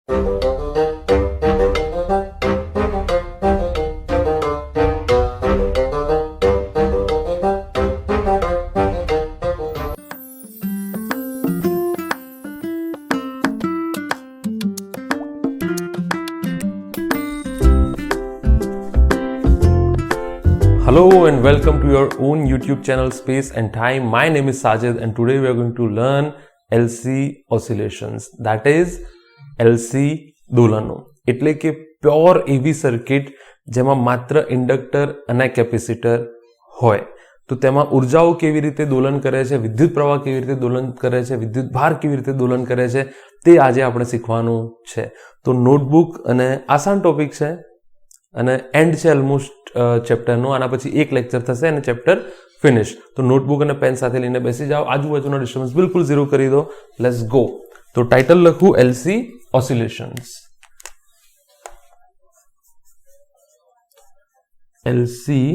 Hello and welcome to your own YouTube channel Space and Time. My name is Sajid and today we are going to learn LC oscillations, that is LC દોલનો. એટલે કે pure એવી circuit જેમાં માત્ર inductor અને capacitor હોય. તો તેમાં ઉર્જાઓ કેવી રીતે દોલન કરે છે, વિદ્યુત પ્રવાહ કેવી રીતે દોલન કરે છે, વિદ્યુત ભાર કેવી રીતે દોલન કરે છે, તે આજે આપણે શીખવાનું છે. તો નોટબુક અને આસાન ટોપિક છે અને એન્ડ છે ઓલમોસ્ટ ચેપ્ટરનો. આના પછી એક લેક્ચર થશે અને ચેપ્ટર ફિનિશ. તો નોટબુક અને પેન સાથે લઈને બેસી જાઓ. આજુબાજુનો ડિસ્ટર્બન્સ બિલકુલ ઝીરો કરી દો. Let's go. તો ટાઇટલ લખું એલસી ઓસિલેશન્સ. એલસી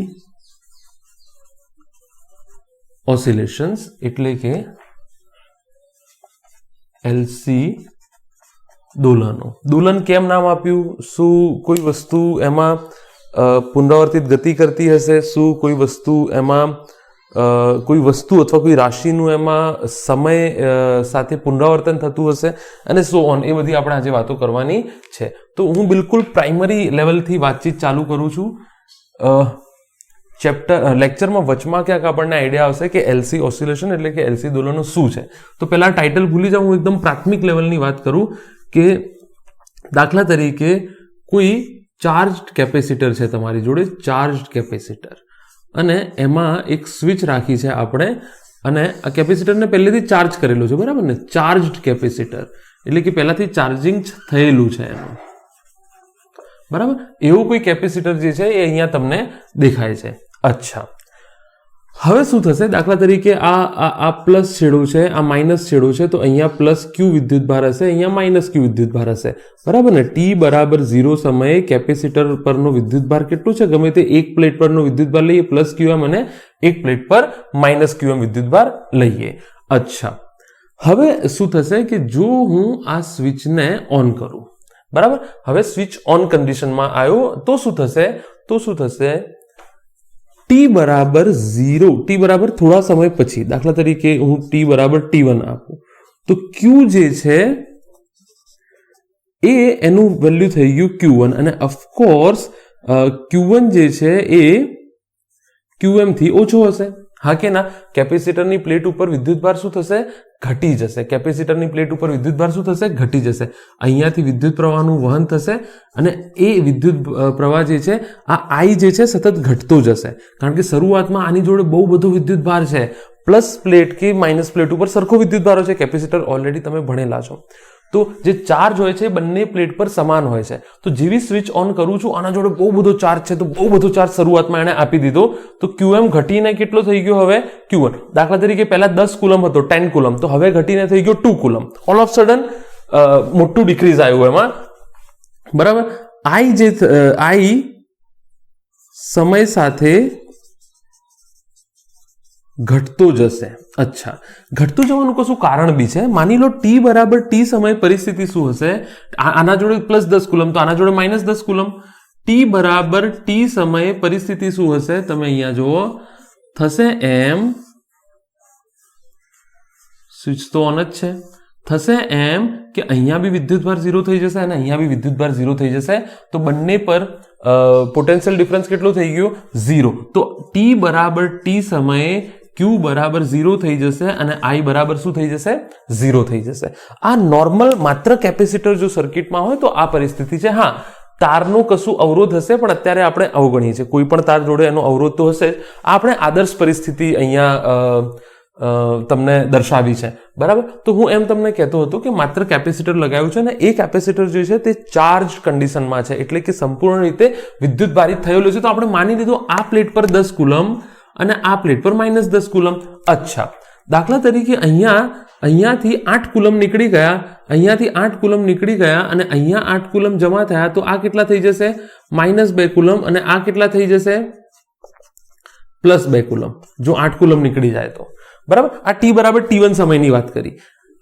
ઓસિલેશન્સ એટલે કે એલસી દોલનો. દોલન કેમ નામ આપ્યું? શું કોઈ વસ્તુ એમાં પુનરાવર્તિત ગતિ કરતી હશે? શું કોઈ વસ્તુ એમાં કોઈ વસ્તુ અથવા કોઈ રાશિનું એમાં સમય સાથે પુનરાવર્તન થતું હશે અને સો ઓન. એ બધી આપણે આજે વાતો કરવાની છે. તો હું બિલકુલ પ્રાઇમરી લેવલથી વાતચીત ચાલુ કરું છું. લેક્ચરમાં વચમાં ક્યાંક આપણને આઈડિયા આવશે કે એલસી ઓસિલેશન એટલે કે એલસી દોલનો શું છે. તો પહેલા ટાઇટલ ભૂલી જાઉં, હું એકદમ પ્રાથમિક લેવલની વાત કરું કે દાખલા તરીકે કોઈ ચાર્જડ કેપેસિટર છે તમારી જોડે, ચાર્જડ કેપેસિટર, અને એમાં એક સ્વિચ રાખી છે આપણે, અને આ કેપેસિટરને પહેલેથી ચાર્જ કરેલો છે, બરાબર ને? ચાર્જડ કેપેસિટર એટલે કે પહેલાથી ચાર્જિંગ થયેલું છે એનું, બરાબર? એવું કોઈ કેપેસિટર જે છે એ અહીંયા તમને દેખાય છે. અચ્છા, હવે શું થશે? દાખલા તરીકે આ પ્લસ છેડો છે, આ માઇનસ છેડો છે, તો અહીંયા પ્લસ ક્યુ વિદ્યુત ભાર હશે, અહીંયા માઇનસ ક્યુ વિદ્યુત ભાર હશે, બરાબર ને? ટી બરાબર 0 સમયે કેપેસિટર પરનો વિદ્યુત ભાર કેટલું છે? ગમે તે એક પ્લેટ પરનો વિદ્યુત ભાર લઈએ પ્લસ ક્યુએમ અને એક પ્લેટ પર માઇનસ ક્યુએમ વિદ્યુત ભાર લઈએ. અચ્છા, હવે શું થશે કે જો હું આ સ્વિચને ઓન કરું, બરાબર? હવે સ્વિચ ઓન કન્ડિશનમાં આવ્યો તો શું થશે? ટી બરાબર 0, ટી બરાબર થોડા સમય પછી, દાખલા તરીકે હું ટી બરાબર T1 આપું તો ક્યુ જે છે એ એનું વેલ્યુ થઈ ગયું Q1, અને ઓફકોર્સ Q1 જે છે એ QM થી ઓછો હશે. હા કે ના? કેપેસિટરની પ્લેટ ઉપર વિદ્યુત ભાર શું થશે? ઘટી જશે. કેપેસિટરની પ્લેટ ઉપર વિદ્યુત ભાર શું થશે? ઘટી જશે. અહીંયાથી વિદ્યુત પ્રવાહનું વહન થશે અને એ વિદ્યુત પ્રવાહ જે છે આ I જે છે સતત ઘટતો જશે, કારણ કે શરૂઆતમાં આની જોડે બહુ બધો વિદ્યુત ભાર છે. પ્લસ પ્લેટ કે માઇનસ પ્લેટ ઉપર સરખો વિદ્યુત ભાર છે. કેપેસિટર ઓલરેડી તમે ભણેલા છો. તો જે ચાર્જ હોય છે બંને પ્લેટ પર સમાન હોય છે. તો જેવી સ્વિચ ઓન કરું છું, આના જોડે બહુ બધો ચાર્જ છે, તો બહુ બધો ચાર્જ શરૂઆતમાં એને આપી દીધો, તો QM ઘટીને કેટલો થઈ ગયો હવે? Q1. દાખલા તરીકે પહેલા 10 કુલમ હતો, 10 કુલમ, તો હવે ઘટીને થઈ ગયો 2 કુલમ. ઓલ ઓફ સડન મોટું ડિક્રીઝ આવ્યું એમાં, બરાબર? I સમય સાથે ઘટતો જશે. અચ્છા, ઘટતું જવાનું કશું કારણ બી છે. માની લો ટી બરાબર ટી સમય પરિસ્થિતિ શું હશે? આના જોડે પ્લસ 10 કુલમ, તો આના જોડે માઇનસ 10 કુલમ. ટી બરાબર ટી સમયે પરિસ્થિતિ શું હશે? તમે અહીંયા જુઓ, થશે એમ, સ્વિચ તો ઓન જ છે, થશે એમ કે અહીંયા બી વિદ્યુત ભાર 0 થઈ જશે અને અહીંયા બી વિદ્યુત ભાર 0 થઈ જશે. તો બંને પર પોટેન્શિયલ ડિફરન્સ કેટલો થઈ ગયો? 0. તો ટી બરાબર ટી સમયે Q બરાબર 0 થઈ જશે અને I બરાબર શું થઈ જશે? 0 થઈ જશે. આ નોર્મલ માત્ર કેપેસિટર જો સર્કિટમાં હોય તો આ પરિસ્થિતિ છે. હા, તારનો કશું અવરોધ હશે, પણ અત્યારે આપણે અવગણીએ છીએ. કોઈ પણ તાર જોડે એનો અવરોધ તો હશે જ. આપણે આદર્શ પરિસ્થિતિ અહીંયા તમને દર્શાવી છે, બરાબર? તો હું એમ તમને કહેતો હતો કે માત્ર કેપેસિટર લગાવ્યું છે ને એ કેપેસિટર જે છે તે ચાર્જ કન્ડિશનમાં છે, એટલે કે સંપૂર્ણ રીતે વિદ્યુત ભારિત થયેલું છે. તો આપણે માની લીધું આ પ્લેટ પર 10 કુલમ અને આ પ્લેટ પર માઇનસ 10 કુલમ. અચ્છા, દાખલા તરીકે અહીંયાથી 8 કુલમ નીકળી ગયા, અહીંયાથી 8 કુલમ નીકળી ગયા અને અહીંયા 8 કુલમ જમા થયા, તો આ કેટલા થઈ જશે? -2 કુલમ, અને આ કેટલા થઈ જશે? +2 કુલમ. જો 8 કુલમ નીકળી જાય તો, બરાબર? આ ટી બરાબર T1 સમયની વાત કરી.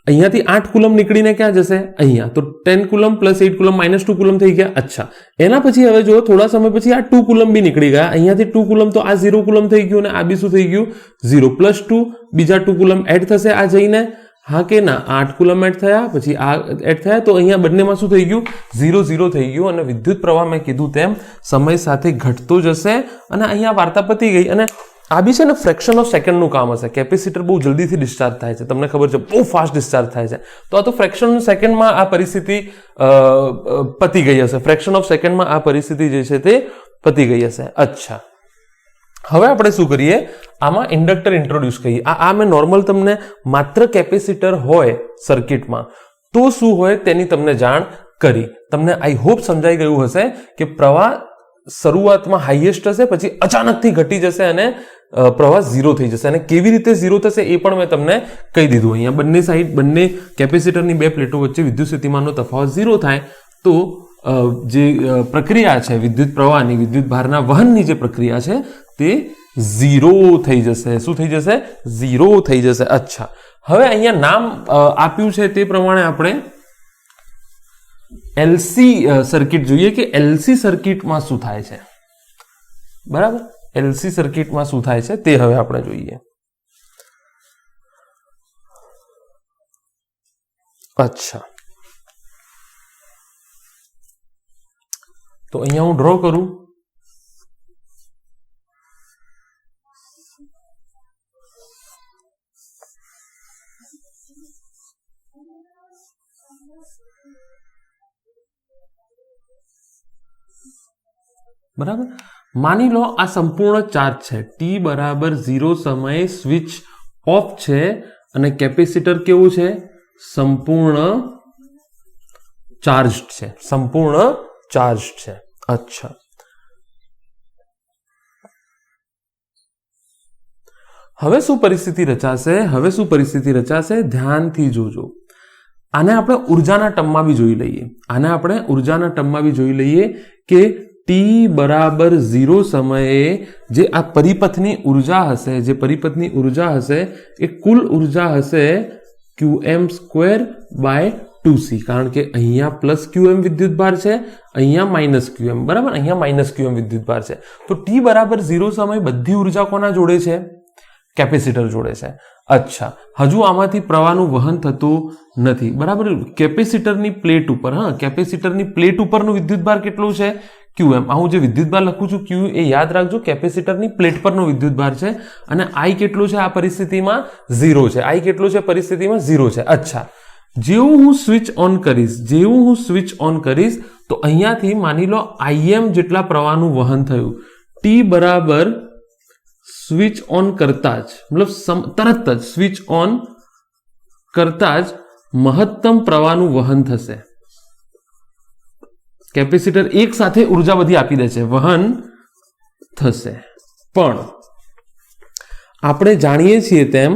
અહીંયાથી 8 કુલમ નીકળીને ક્યાં જશે? અહીંયા. તો 10 કુલમ પ્લસ 8 કુલમ -2 કુલમ થઈ ગયા. અચ્છા, એના પછી હવે જો થોડા સમય પછી આ 2 કુલમ બી નીકળી ગયા. અહીંયાથી 2 કુલમ તો આ 0 કુલમ થઈ ગયું, અને આ બી શું થઈ ગયું? 0 પ્લસ 2, બીજા 2 કુલમ એડ થશે આ જઈને. હા કે ના? 8 કુલમ એડ થયા, પછી આ એડ થયા, તો અહીંયા બંનેમાં શું થઈ ગયું? 0 0 થઈ ગયું. અને વિદ્યુત પ્રવાહ મેં કીધું તેમ સમય સાથે ઘટતો જશે, અને અહીંયા વાર્તા પતી ગઈ. અને આ બી છે ને ફ્રેક્શન ઓફ સેકન્ડનું કામ હશે. કેપેસિટર બહુ જલ્દીથી ડિસ્ચાર્જ થાય છે, તમને ખબર છે, બહુ ફાસ્ટ ડિસ્ચાર્જ થાય છે. તો આ તો ફ્રેક્શન ઓફ સેકન્ડમાં આ પરિસ્થિતિ પતી ગઈ હશે. ફ્રેક્શન ઓફ સેકન્ડમાં આ પરિસ્થિતિ જે છે તે પતી ગઈ હશે. અચ્છા, હવે આપણે શું કરીએ? આમાં ઇન્ડક્ટર ઇન્ટ્રોડ્યુસ કરીએ. આ મેં નોર્મલ તમને માત્ર કેપેસિટર હોય સર્કિટમાં તો શું હોય તેની તમને જાણ કરી. તમને આઈ હોપ સમજાઈ ગયું હશે કે પ્રવાહ શરૂઆતમાં હાઈએસ્ટ હશે, પછી અચાનકથી ઘટી જશે અને પ્રવાહ 0 થઈ જશે. અને કેવી રીતે 0 થશે એ પણ મેં તમને કહી દીધું. અહીંયા બંને સાઈડ, બંને કેપેસિટરની બે પ્લેટો વચ્ચે વિદ્યુત સ્થિતિમાનનો તફાવત 0 થાય તો જે પ્રક્રિયા છે વિદ્યુત પ્રવાહની, વિદ્યુત ભારના વહનની જે પ્રક્રિયા છે તે 0 થઈ જશે. શું થઈ જશે? 0 થઈ જશે. અચ્છા, હવે અહીંયા નામ આપ્યું છે તે પ્રમાણે આપણે એલસી સર્કિટ જોઈએ કે એલસી સર્કિટમાં શું થાય છે. બરાબર, એલસી સર્કિટમાં શું થાય છે તે હવે આપણે જોઈએ. અચ્છા, તો અહીંયા હું ડ્રો કરું. બરાબર, માની લો આ સંપૂર્ણ ચાર્જ છે. ટી બરાબર 0 સમયે સ્વિચ ઓફ છે, અને કેપેસિટર કેવું છે? સંપૂર્ણ ચાર્જ છે. સંપૂર્ણ ચાર્જ છે. અચ્છા, હવે શું પરિસ્થિતિ રચાશે? હવે શું પરિસ્થિતિ રચાશે? ધ્યાનથી જોજો. આને આપણે ઉર્જાના ટર્મમાં બી જોઈ લઈએ. આને આપણે ઉર્જાના ટર્મમાં બી જોઈ લઈએ કે ટી બરાબર 0 સમયે જે આ પરિપથની ઉર્જા હશે, જે પરિપથની ઉર્જા હશે એ કુલ ઉર્જા હશે qm²/2c. કારણ કે અહીંયા પ્લસ qm વિદ્યુત ભાર છે, અહીંયા માઇનસ qm. બરાબર, અહીંયા માઇનસ qm વિદ્યુત ભાર છે. તો ટી બરાબર 0 સમયે બધી ઉર્જા કોના જોડે છે? કેપેસિટર જોડે છે. અચ્છા, હજુ આમાંથી પ્રવાહનું વહન થતું નથી. બરાબર, કેપેસિટરની પ્લેટ ઉપર, હા, કેપેસિટરની પ્લેટ ઉપરનું વિદ્યુત ભાર કેટલું છે? qm. હું જે વિદ્યુત ભાર લખું છું q એ યાદ રાખજો, કેપેસિટરની પ્લેટ પરનો વિદ્યુત ભાર છે. અને i કેટલો છે આ પરિસ્થિતિમાં? 0 છે. i કેટલો છે પરિસ્થિતિમાં? 0 છે. અચ્છા, જેવું હું સ્વિચ ઓન કરીશ, તો અહીંયાથી માની લો im જેટલા પ્રવાહનું વહન થયું. t બરાબર સ્વિચ ઓન કરતા જ, મતલબ તરત જ સ્વિચ ઓન કરતા જ મહત્તમ પ્રવાહનું વહન થશે. કેપેસિટર એક સાથે ઉર્જા બધી આપી દે છે, વહન થશે. પણ આપણે જાણીએ છીએ તેમ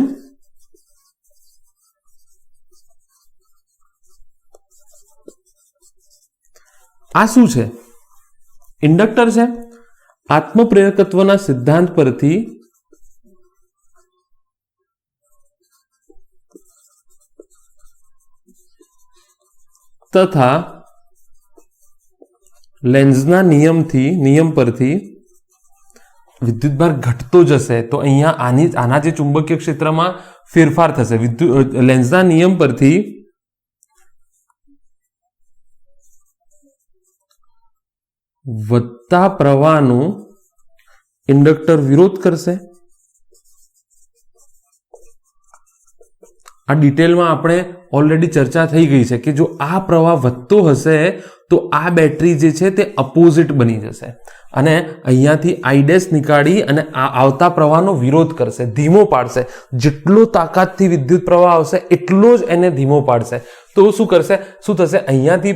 આ શું છે? ઇન્ડક્ટર છે. આત્મપ્રેરકત્વના સિદ્ધાંત પરથી તથા લેન્ઝના નિયમ પરથી વિદ્યુતભાર ઘટતો જશે તો અહીંયા આના જે ચુંબકીય ક્ષેત્રમાં ફેરફાર થશે. લેન્ઝના નિયમ પરથી વધતા પ્રવાહનું ઇન્ડક્ટર વિરોધ કરશે. આ ડિટેલમાં આપણે ઓલરેડી ચર્ચા થઈ ગઈ છે કે જો આ પ્રવાહ વધતો હશે તો આ બેટરી જે છે તે અપોઝિટ બની જશે અને અહીંયાથી આઈ ડેશ નીકાળી અને આ આવતા પ્રવાહનો વિરોધ કરશે, ધીમો પાડશે. જેટલો તાકાતથી વિદ્યુત પ્રવાહ આવશે એટલો જ એને ધીમો પાડશે. તો શું કરશે, શું થશે, અહીંયાથી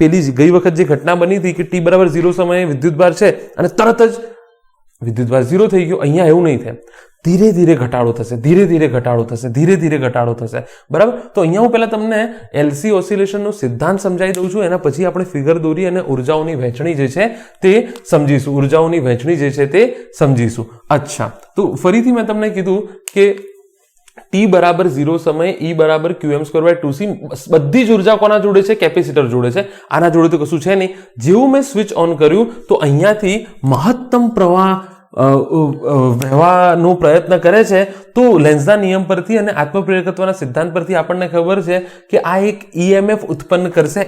પેલી ગઈ વખત જે ઘટના બની હતી કે ટી બરાબર 0 સમયે વિદ્યુતભાર છે અને તરત જ વિદ્યુતભાર 0 થઈ ગયો. અહીંયા એવું નહીં થાય, ધીરે ધીરે ઘટાડો થશે, ધીરે ધીરે ઘટાડો થશે, ધીરે ધીરે ઘટાડો થશે. બરાબર. તો અહીંયા હું પહેલા તમને એલસી ઓસિલેશનનો સિદ્ધાંત સમજાવી દઉં છું, એના પછી આપણે ફિગર દોરી અને ઉર્જાઓની વહેંચણી જે છે તે સમજીશું. ઉર્જાઓની વહેંચણી જે છે તે સમજીશું. અચ્છા, તો ફરીથી મેં તમને કીધું કે ટી બરાબર 0 સમયે E બરાબર qm²/2c બધી જ ઉર્જા કોના જોડે છે? કેપેસિટર જોડે છે. આના જોડે તો કશું છે નહીં. જેવું મેં સ્વિચ ઓન કર્યું તો અહીંયાથી મહત્તમ પ્રવાહ વહેવાનો પ્રયત્ન કરે છે. તો લેન્ઝના નિયમ પરથી અને આત્મપ્રેરકત્વના સિદ્ધાંત પરથી આપણને ખબર છે કે આ એક EMF ઉત્પન્ન કરશે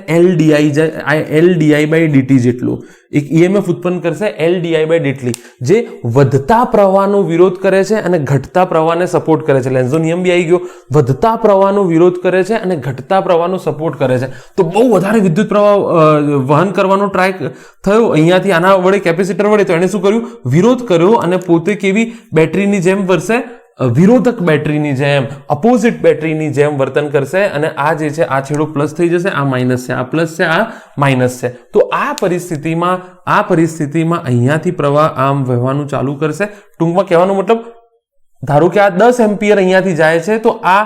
LdI/dt જેટલું. એક EMF ઉત્પન્ન કરશે LdI/dt જે વધતા પ્રવાહનો વિરોધ કરે છે અને ઘટતા પ્રવાહને સપોર્ટ કરે છે. લેન્ઝનો નિયમ બી આવી ગયો. વધતા પ્રવાહનો વિરોધ કરે છે અને ઘટતા પ્રવાહનો સપોર્ટ કરે છે. તો બહુ વધારે વિદ્યુત પ્રવાહ વહન કરવાનો ટ્રાય થયો અહીંયાથી આના વડે કેપેસિટર વડે. તો એણે શું કર્યું? વિરોધ કર્યો અને પોતે કેવી બેટરીની જેમ વર્તે? વિરોધક બેટરીની જેમ, અપોઝિટ બેટરીની જેમ વર્તન કરશે અને આ જે છે આ છેડો પ્લસ થઈ જશે, આ માઇનસ છે, આ પ્લસ છે, આ માઇનસ છે. તો આ પરિસ્થિતિમાં અહીંયાથી પ્રવાહ આમ વહેવાનું ચાલુ કરશે. ટૂંકમાં કહેવાનો મતલબ, ધારો કે આ 10 એમ્પિયર અહીંયાથી જાય છે તો આ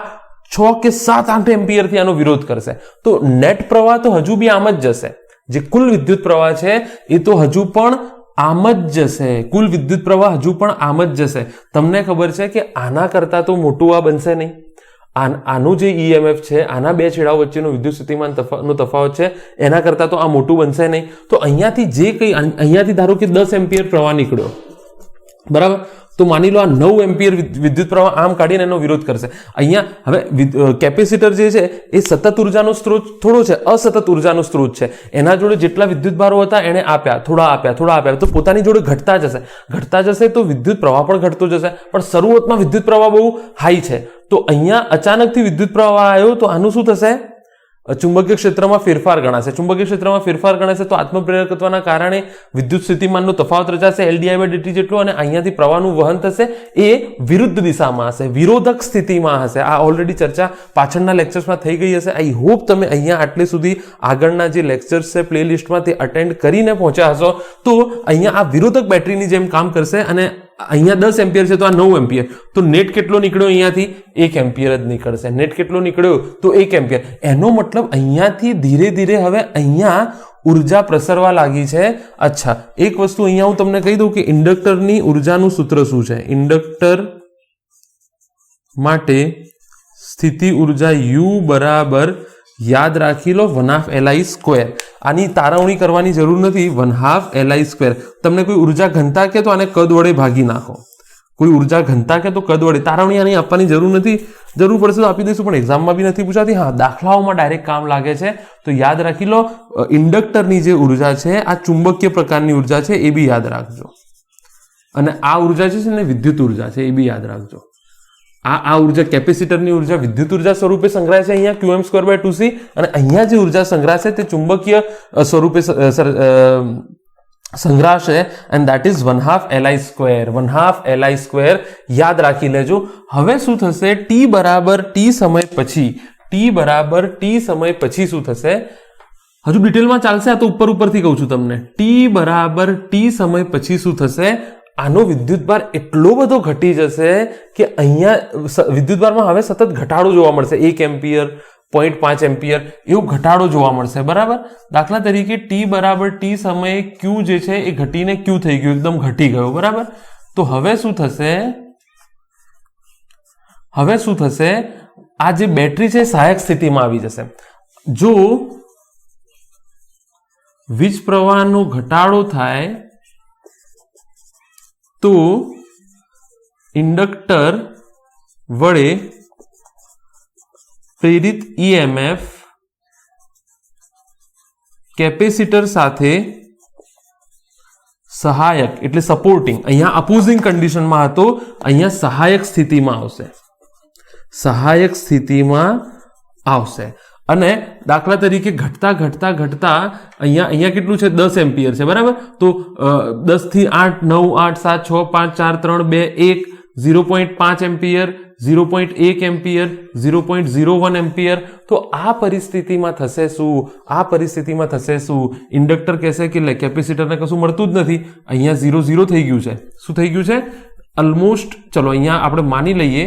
6 કે 7 8 એમ્પિયરથી આનો વિરોધ કરશે. તો નેટ પ્રવાહ તો હજુ બી આમ જ જશે. જે કુલ વિદ્યુત પ્રવાહ છે એ તો હજુ પણ આમ જ જશે. કુલ વિદ્યુત પ્રવાહ હજુ પણ આમ જ જશે. તમને ખબર છે કે આના કરતા તો મોટું આ બનશે નહીં. આનું જે EMF છે, આના બે છેડાઓ વચ્ચેનો વિદ્યુત સ્થિતિમાનનો તફાવત છે, એના કરતા તો આ મોટું બનશે નહીં. તો અહીંયાથી ધારો કે 10 એમ્પિયર પ્રવાહ નીકળ્યો, બરાબર? તો માની લો આ 9 એમ્પિયર વિદ્યુત પ્રવાહ આમ કાઢીને એનો વિરોધ કરશે. અહીંયા હવે કેપેસિટર જે છે એ સતત ઉર્જાનો સ્ત્રોત થોડો છે, અસતત ઉર્જાનો સ્ત્રોત છે. એના જોડે જેટલા વિદ્યુત ભારો હતા એને આપ્યા, થોડા આપ્યા, તો પોતાની જોડે ઘટતા જશે તો વિદ્યુત પ્રવાહ પણ ઘટતો જશે. પણ શરૂઆતમાં વિદ્યુત પ્રવાહ બહુ હાઈ છે. તો અહીંયા અચાનકથી વિદ્યુત પ્રવાહ આવ્યો તો આનું શું થશે? ચુંબકીય ક્ષેત્રમાં ફેરફાર ગણાશે. ચુંબકીય ક્ષેત્રમાં ફેરફાર ગણાશે તો આત્મપ્રેરકત્વના કારણે વિદ્યુત સ્થિતિમાનનો તફાવત રચાશે LdI/dt જેટલો, અને અહીંયાથી પ્રવાહનું વહન થશે એ વિરુદ્ધ દિશામાં હશે, વિરોધક સ્થિતિમાં હશે. આ ઓલરેડી ચર્ચા પાછળના લેક્ચર્સમાં થઈ ગઈ હશે. આઈ હોપ તમે અહીંયા આટલે સુધી આગળના જે લેક્ચર્સ છે પ્લેલિસ્ટમાં તે અટેન્ડ કરીને પહોંચ્યા હશો. તો અહીંયા આ વિરોધક બેટરીની જેમ કામ કરશે અને અહીંયા 10 એમ્પિયર છે તો આ 9 એમ્પિયર. તો નેટ કેટલો નીકળ્યો? અહીંયાથી 1 એમ્પિયર જ નીકળશે. નેટ કેટલો નીકળ્યો? તો 1 એમ્પિયર. એનો મતલબ અહીંયાથી ધીરે ધીરે હવે અહીંયા ઉર્જા પ્રસરવા લાગી છે. અચ્છા, એક વસ્તુ અહીંયા હું તમને કહી દઉં કે ઇન્ડક્ટરની ઉર્જાનું સૂત્ર શું છે. ઇન્ડક્ટર માટે સ્થિતિ ઉર્જા U બરાબર, યાદ રાખી લો, 1/2 Li². આની તારવણી કરવાની જરૂર નથી. 1/2 Li². તમને કોઈ ઉર્જા ઘનતા કે તો આને કદ વડે ભાગી નાખો. કોઈ ઉર્જા ઘનતા કે તો કદ વડે. તારવણી આની આપવાની જરૂર નથી. જરૂર પડશે તો આપી દઈશું, પણ એક્ઝામમાં બી નથી પૂછાતી. હા, દાખલાઓમાં ડાયરેક્ટ કામ લાગે છે. તો યાદ રાખી લો, ઇન્ડક્ટરની જે ઉર્જા છે આ ચુંબકીય પ્રકારની ઉર્જા છે, એ બી યાદ રાખજો. અને આ ઉર્જા છે ને વિદ્યુત ઉર્જા છે, એ બી યાદ રાખજો. આ ઉર્જા, કેપેસિટરની ઉર્જા વિદ્યુત ઉર્જા સ્વરૂપે સંગ્રહાય છે અહીંયા qm²/2c, અને અહીંયા જે ઉર્જા સંગ્રહાશે તે ચુંબકીય સ્વરૂપે સંગ્રહાશે, and that is 1/2 Li². 1/2 Li². યાદ રાખી લેજો. હવે શું થશે? T બરાબર T સમય પછી શું થશે? હજુ ડિટેલમાં ચાલશે, આ તો ઉપરથી કહું છું તમને. T બરાબર T સમય પછી શું થશે? આનો વિદ્યુતભાર એટલો બધો ઘટી જશે કે અહીંયા વિદ્યુતભારમાં હવે સતત ઘટાડો જોવા મળશે. 1 એમ્પિયર, 0.5 એમ્પિયર એવું ઘટાડો જોવા મળશે, બરાબર? દાખલા તરીકે T બરાબર T સમયે Q જે છે એ ઘટીને Q થઈ ગયું, એકદમ ઘટી ગયો, બરાબર? તો હવે શું થશે? આ જે બેટરી છે સહાયક સ્થિતિમાં આવી જશે. જો વીજ પ્રવાહનો ઘટાડો થાય તો ઇન્ડક્ટર વડે પ્રેરિત EMF કેપેસિટર સાથે સહાયક એટલે સપોર્ટિંગ, અહીંયા અપોઝિંગ કન્ડિશનમાં હતો, અહીંયા સહાયક સ્થિતિમાં આવશે. અને દાખલા તરીકે ઘટતા અહીંયા કેટલું છે? 10 એમ્પિયર છે, બરાબર? તો 10 થી 8, 9, 8, 7, 6, 5, 4, 3, 2, 1, 0.5 એમ્પિયર, 0.1 એમ્પિયર, 0.01 એમ્પિયર. તો આ પરિસ્થિતિમાં થશે શું? ઇન્ડક્ટર કહેશે કે કેપેસિટરને કશું મળતું જ નથી, અહીંયા 0 થઈ ગયું છે. શું થઈ ગયું છે? ઓલમોસ્ટ. ચલો અહીંયા આપણે માની લઈએ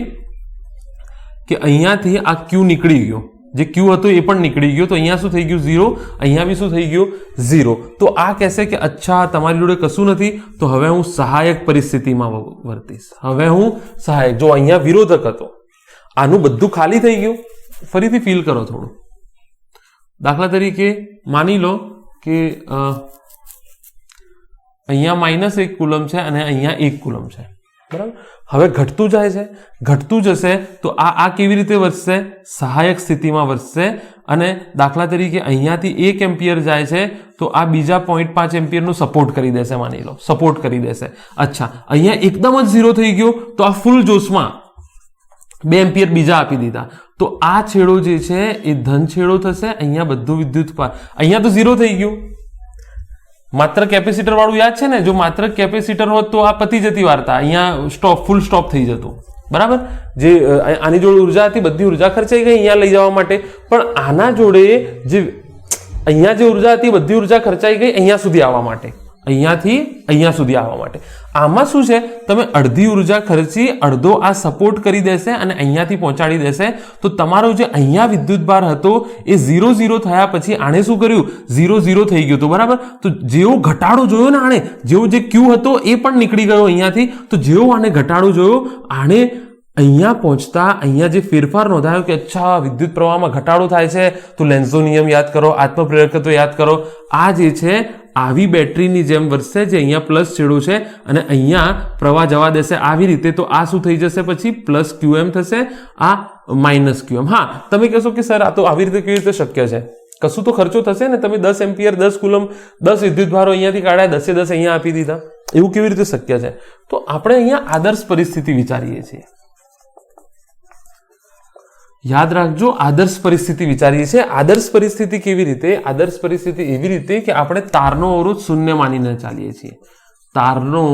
કે અહીંયાથી આ Q નીકળી ગયો, જે Q હતો એ પણ નીકળી ગયો. તો અહીંયા શું થઈ ગયું? 0. અહીંયા બી શું થઈ ગયું? 0. તો આ કહેશે કે અચ્છા, તમારી જોડે કશું નથી, તો હવે હું સહાયક પરિસ્થિતિમાં વર્તીશ. જો અહીંયા વિરોધક હતો, આનું બધું ખાલી થઈ ગયું. ફરીથી ફીલ કરો થોડું. દાખલા તરીકે માની લો કે અહીંયા -1 કુલમ છે અને અહીંયા 1 કુલમ છે, બરાબર. હવે ઘટતું જાય છે, ઘટતું જશે તો આ કેવી રીતે વધશે? સહાયક સ્થિતિમાં વધશે. અને દાખલા તરીકે અહીંયાથી 1 એમ્પિયર જાય છે તો આ બીજા 0.5 એમ્પિયરનું સપોર્ટ કરી દેશે, માની લો સપોર્ટ કરી દેશે. અચ્છા, અહીંયા એકદમ જ 0 થઈ ગયો તો આ ફૂલ જોશમાં 2 એમ્પિયર બીજા આપી દીધા તો આ છેડો જે છે એ ધન છેડો થશે. અહીંયા બધું વિદ્યુત ભાર, અહીંયા તો 0 થઈ ગયું. માત્ર કેપેસિટર વાળું યાદ છે ને? જો માત્ર કેપેસિટર હોત તો આ પતી જતી વાર્તા, અહીંયા સ્ટોપ, ફૂલ સ્ટોપ થઈ જતું, બરાબર. જે આની જોડે ઉર્જા હતી બધી ઉર્જા ખર્ચાઈ ગઈ અહીંયા લઈ જવા માટે, પણ આના જોડે જે અહીંયા જે ઉર્જા હતી બધી ઉર્જા ખર્ચાઈ ગઈ અહીંયા સુધી આવવા માટે, અહીંયાથી અહીંયા સુધી આવવા માટે. આમાં શું છે, તમે અડધી ઉર્જા ખર્ચી, અડધો આ સપોર્ટ કરી દેશે અને અહીંયાથી પહોંચાડી દેશે. તો તમારો જે અહીંયા વિદ્યુત ભાર હતો એ 0 થયા પછી આણે શું કર્યું? 0 થઈ ગયું. તો બરાબર, તો જેવો ઘટાડો જોયો ને આણે, જેવો જે ક્યુ હતો એ પણ નીકળી ગયો અહીંયાથી. તો જેવો આને ઘટાડો જોયો, આણે અહીંયા પહોંચતા અહીંયા જે ફેરફાર નોંધાયો કે અચ્છા વિદ્યુત પ્રવાહમાં ઘટાડો થાય છે, તો લેન્ઝનો નિયમ યાદ કરો, આત્મપ્રેરકત્વ યાદ કરો. આ જે છે આવી બેટરીની જેમ વધશે, જે અહીંયા પ્લસ છેડો છે અને અહીંયા પ્રવાહ જવા દેશે આવી રીતે. તો આ શું થઈ જશે પછી? પ્લસ QM થશે, આ માઇનસ QM. હા, તમે કહેશો કે સર આ તો આવી રીતે કેવી રીતે શક્ય છે? કશું તો ખર્ચો થશે ને. તમે 10 એમ્પિયર 10 કુલમ 10 વિદ્યુત ભારો અહીંયાથી કાઢ્યા, 10 અહીંયા આપી દીધા, એવું કેવી રીતે શક્ય છે? તો આપણે અહીંયા આદર્શ પરિસ્થિતિ વિચારીએ છીએ. યાદ રાખજો, આદર્શ પરિસ્થિતિ વિચારીએ છીએ. આદર્શ પરિસ્થિતિ કેવી રીતે? આદર્શ પરિસ્થિતિ એવી રીતે કે આપણે તારનો અવરોધ 0 માનીને ચાલીએ છીએ. તારનો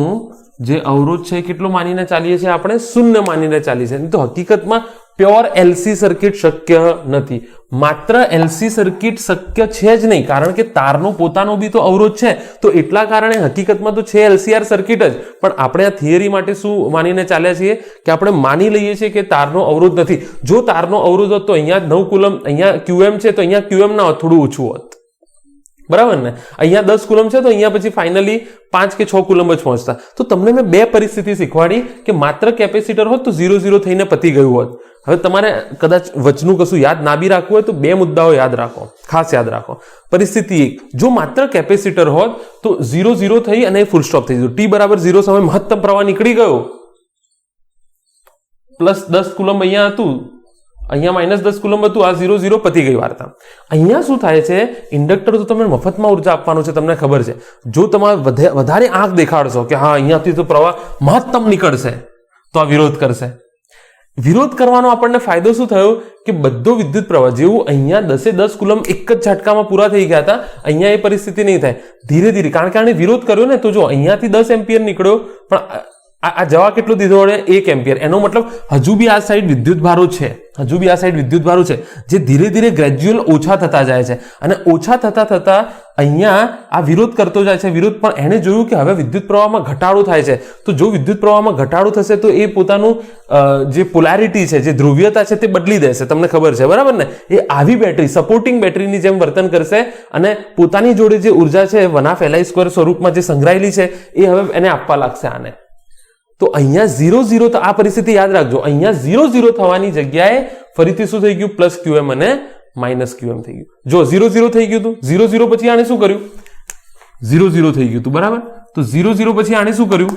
જે અવરોધ છે કેટલો માનીને ચાલીએ છીએ? આપણે 0 માનીને ચાલીએ છીએ. તો હકીકતમાં પ્યોર LC સર્કિટ શક્ય નથી. માત્ર LC સર્કિટ શક્ય છે જ નહીં, કારણ કે તારનો પોતાનો બી તો અવરોધ છે. તો એટલા કારણે હકીકતમાં તો છે LCR સર્કિટ જ. પણ આપણે આ થિયરી માટે શું માનીને ચાલ્યા છીએ કે આપણે માની લઈએ છીએ કે તારનો અવરોધ નથી. જો તારનો અવરોધ હોત તો અહીંયા 9 કુલમ, અહીંયા QM છે તો અહીંયા QM ના હોત, થોડું ઓછું હોત, બરાબર ને? અહીંયા 10 કુલમ છે તો અહીંયા પછી ફાઇનલી 5 કે 6 કુલમ જ પહોંચતા. તો તમને મેં 2 પરિસ્થિતિ શીખવાડી કે માત્ર કેપેસિટર હોત તો 0 થઈને પતી ગયું હોત. હવે તમારે કદાચ વચનું કશું યાદ ના બી રાખવું હોય તો 2 મુદ્દાઓ યાદ રાખો, ખાસ યાદ રાખો. પરિસ્થિતિ 1, જો માત્ર કેપેસિટર હોત તો 0 થઈ અને ફૂલ સ્ટોપ થઈ જતું. T બરાબર 0 સમય મહત્તમ પ્રવાહ નીકળી ગયો, પ્લસ 10 કુલમ અહીંયા હતું, અહીંયા -10 કુલમ હતું, આ 0 પતી ગઈ વાર્તા. અહીંયા શું થાય છે? ઇન્ડક્ટર તો તમે મફતમાં ઉર્જા આપવાનું છે, તમને ખબર છે. જો તમારે વધારે આંખ દેખાડશો કે હા અહીંયાથી તો પ્રવાહ મહત્તમ નીકળશે તો આ વિરોધ કરશે. વિરોધ કરવાનો આપણને ફાયદો શું થયો કે બધો વિદ્યુત પ્રવાહ જેવું અહીંયા 10 કુલમ એક જ ઝટકામાં પૂરા થઈ ગયા હતા, અહીંયા એ પરિસ્થિતિ નહીં થાય. ધીરે ધીરે, કારણ કે આને વિરોધ કર્યો ને, તો જો અહીંયાથી 10 એમ્પિયર નીકળ્યો પણ આ જવા કેટલો દીધો વડે? 1 એમ્પિયર. એનો મતલબ હજુ બી આ સાઈડ વિદ્યુત ભારો છે, જે ધીરે ધીરે ગ્રેજ્યુઅલ ઓછા થતા જાય છે. અને ઓછા થતા અહીંયા આ વિરોધ કરતો જાય છે, વિરોધ. પણ એને જોયું કે હવે વિદ્યુત પ્રવાહમાં ઘટાડો થાય છે. તો જો વિદ્યુત પ્રવાહમાં ઘટાડો થશે તો એ પોતાનું જે પોલારિટી છે, જે ધ્રુવીયતા છે તે બદલી દેશે, તમને ખબર છે, બરાબર ને? એ આવી બેટરી, સપોર્ટિંગ બેટરીની જેમ વર્તન કરશે અને પોતાની જોડે જે ઉર્જા છે 1/2Li² સ્વરૂપમાં જે સંગ્રહાયેલી છે એ હવે એને આપવા લાગશે આને. તો અહીંયા 0 આ પરિસ્થિતિ યાદ રાખજો. અહીંયા 0 થવાની જગ્યાએ ફરીથી શું થઈ ગયું? પ્લસ QM અને માઇનસ QM થઈ ગયું. જો 0 થઈ ગયું હતું, 0 પછી આને શું કર્યું? 0 થઈ ગયું હતું, બરાબર. તો 0 પછી આને શું કર્યું?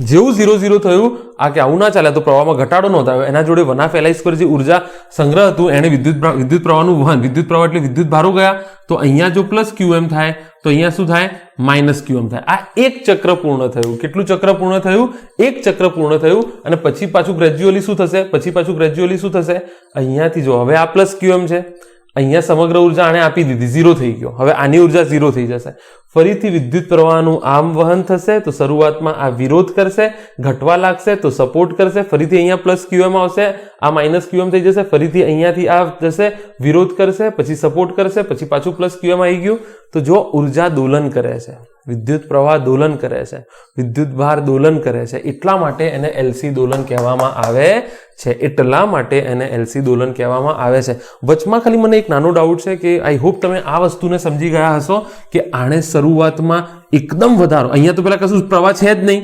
જેવું 0 થયું, આ કે આવું ના ચાલે, તો પ્રવાહમાં ઘટાડો ન થાય. એના જોડે 1/2Li² જે ઉર્જા સંગ્રહ હતું એને વિદ્યુત પ્રવાહનું વહન, વિદ્યુત પ્રવાહ એટલે વિદ્યુત ભારો ગયા. તો અહીંયા જો પ્લસ QM થાય તો અહીંયા શું થાય? માઇનસ QM થાય. આ એક ચક્ર પૂર્ણ થયું. કેટલું ચક્ર પૂર્ણ થયું? એક ચક્ર પૂર્ણ થયું. અને પછી પાછું ગ્રેજ્યુઅલી શું થશે? અહીંયાથી જો હવે આ પ્લસ QM છે, અહીંયા સમગ્ર ઉર્જા આને આપી દીધી, 0 થઈ ગયો. હવે આની ઉર્જા 0 થઈ જશે. ફરીથી વિદ્યુત પ્રવાહનું આમ વહન થશે. તો શરૂઆતમાં આ વિરોધ કરશે, ઘટવા લાગશે તો સપોર્ટ કરશે. ફરીથી અહીંયા પ્લસ QM આવશે, આ માઇનસ QM થઈ જશે. ફરીથી અહીંયાથી આ જશે, વિરોધ કરશે, પછી સપોર્ટ કરશે, પછી પાછું પ્લસ QM આવી ગયું. તો જો ઉર્જા દોલન કરે છે, વિદ્યુત પ્રવાહ દોલન કરે છે, વિદ્યુત ભાર દોલન કરે છે, એટલા માટે એને LC દોલન કહેવામાં આવે છે. વચમાં ખાલી મને એક નાનો ડાઉટ છે કે આઈ હોપ તમે આ વસ્તુને સમજી ગયા હશો કે આણે શરૂઆતમાં એકદમ વધારો, અહીંયા તો પેલા કશું પ્રવાહ છે જ નહીં,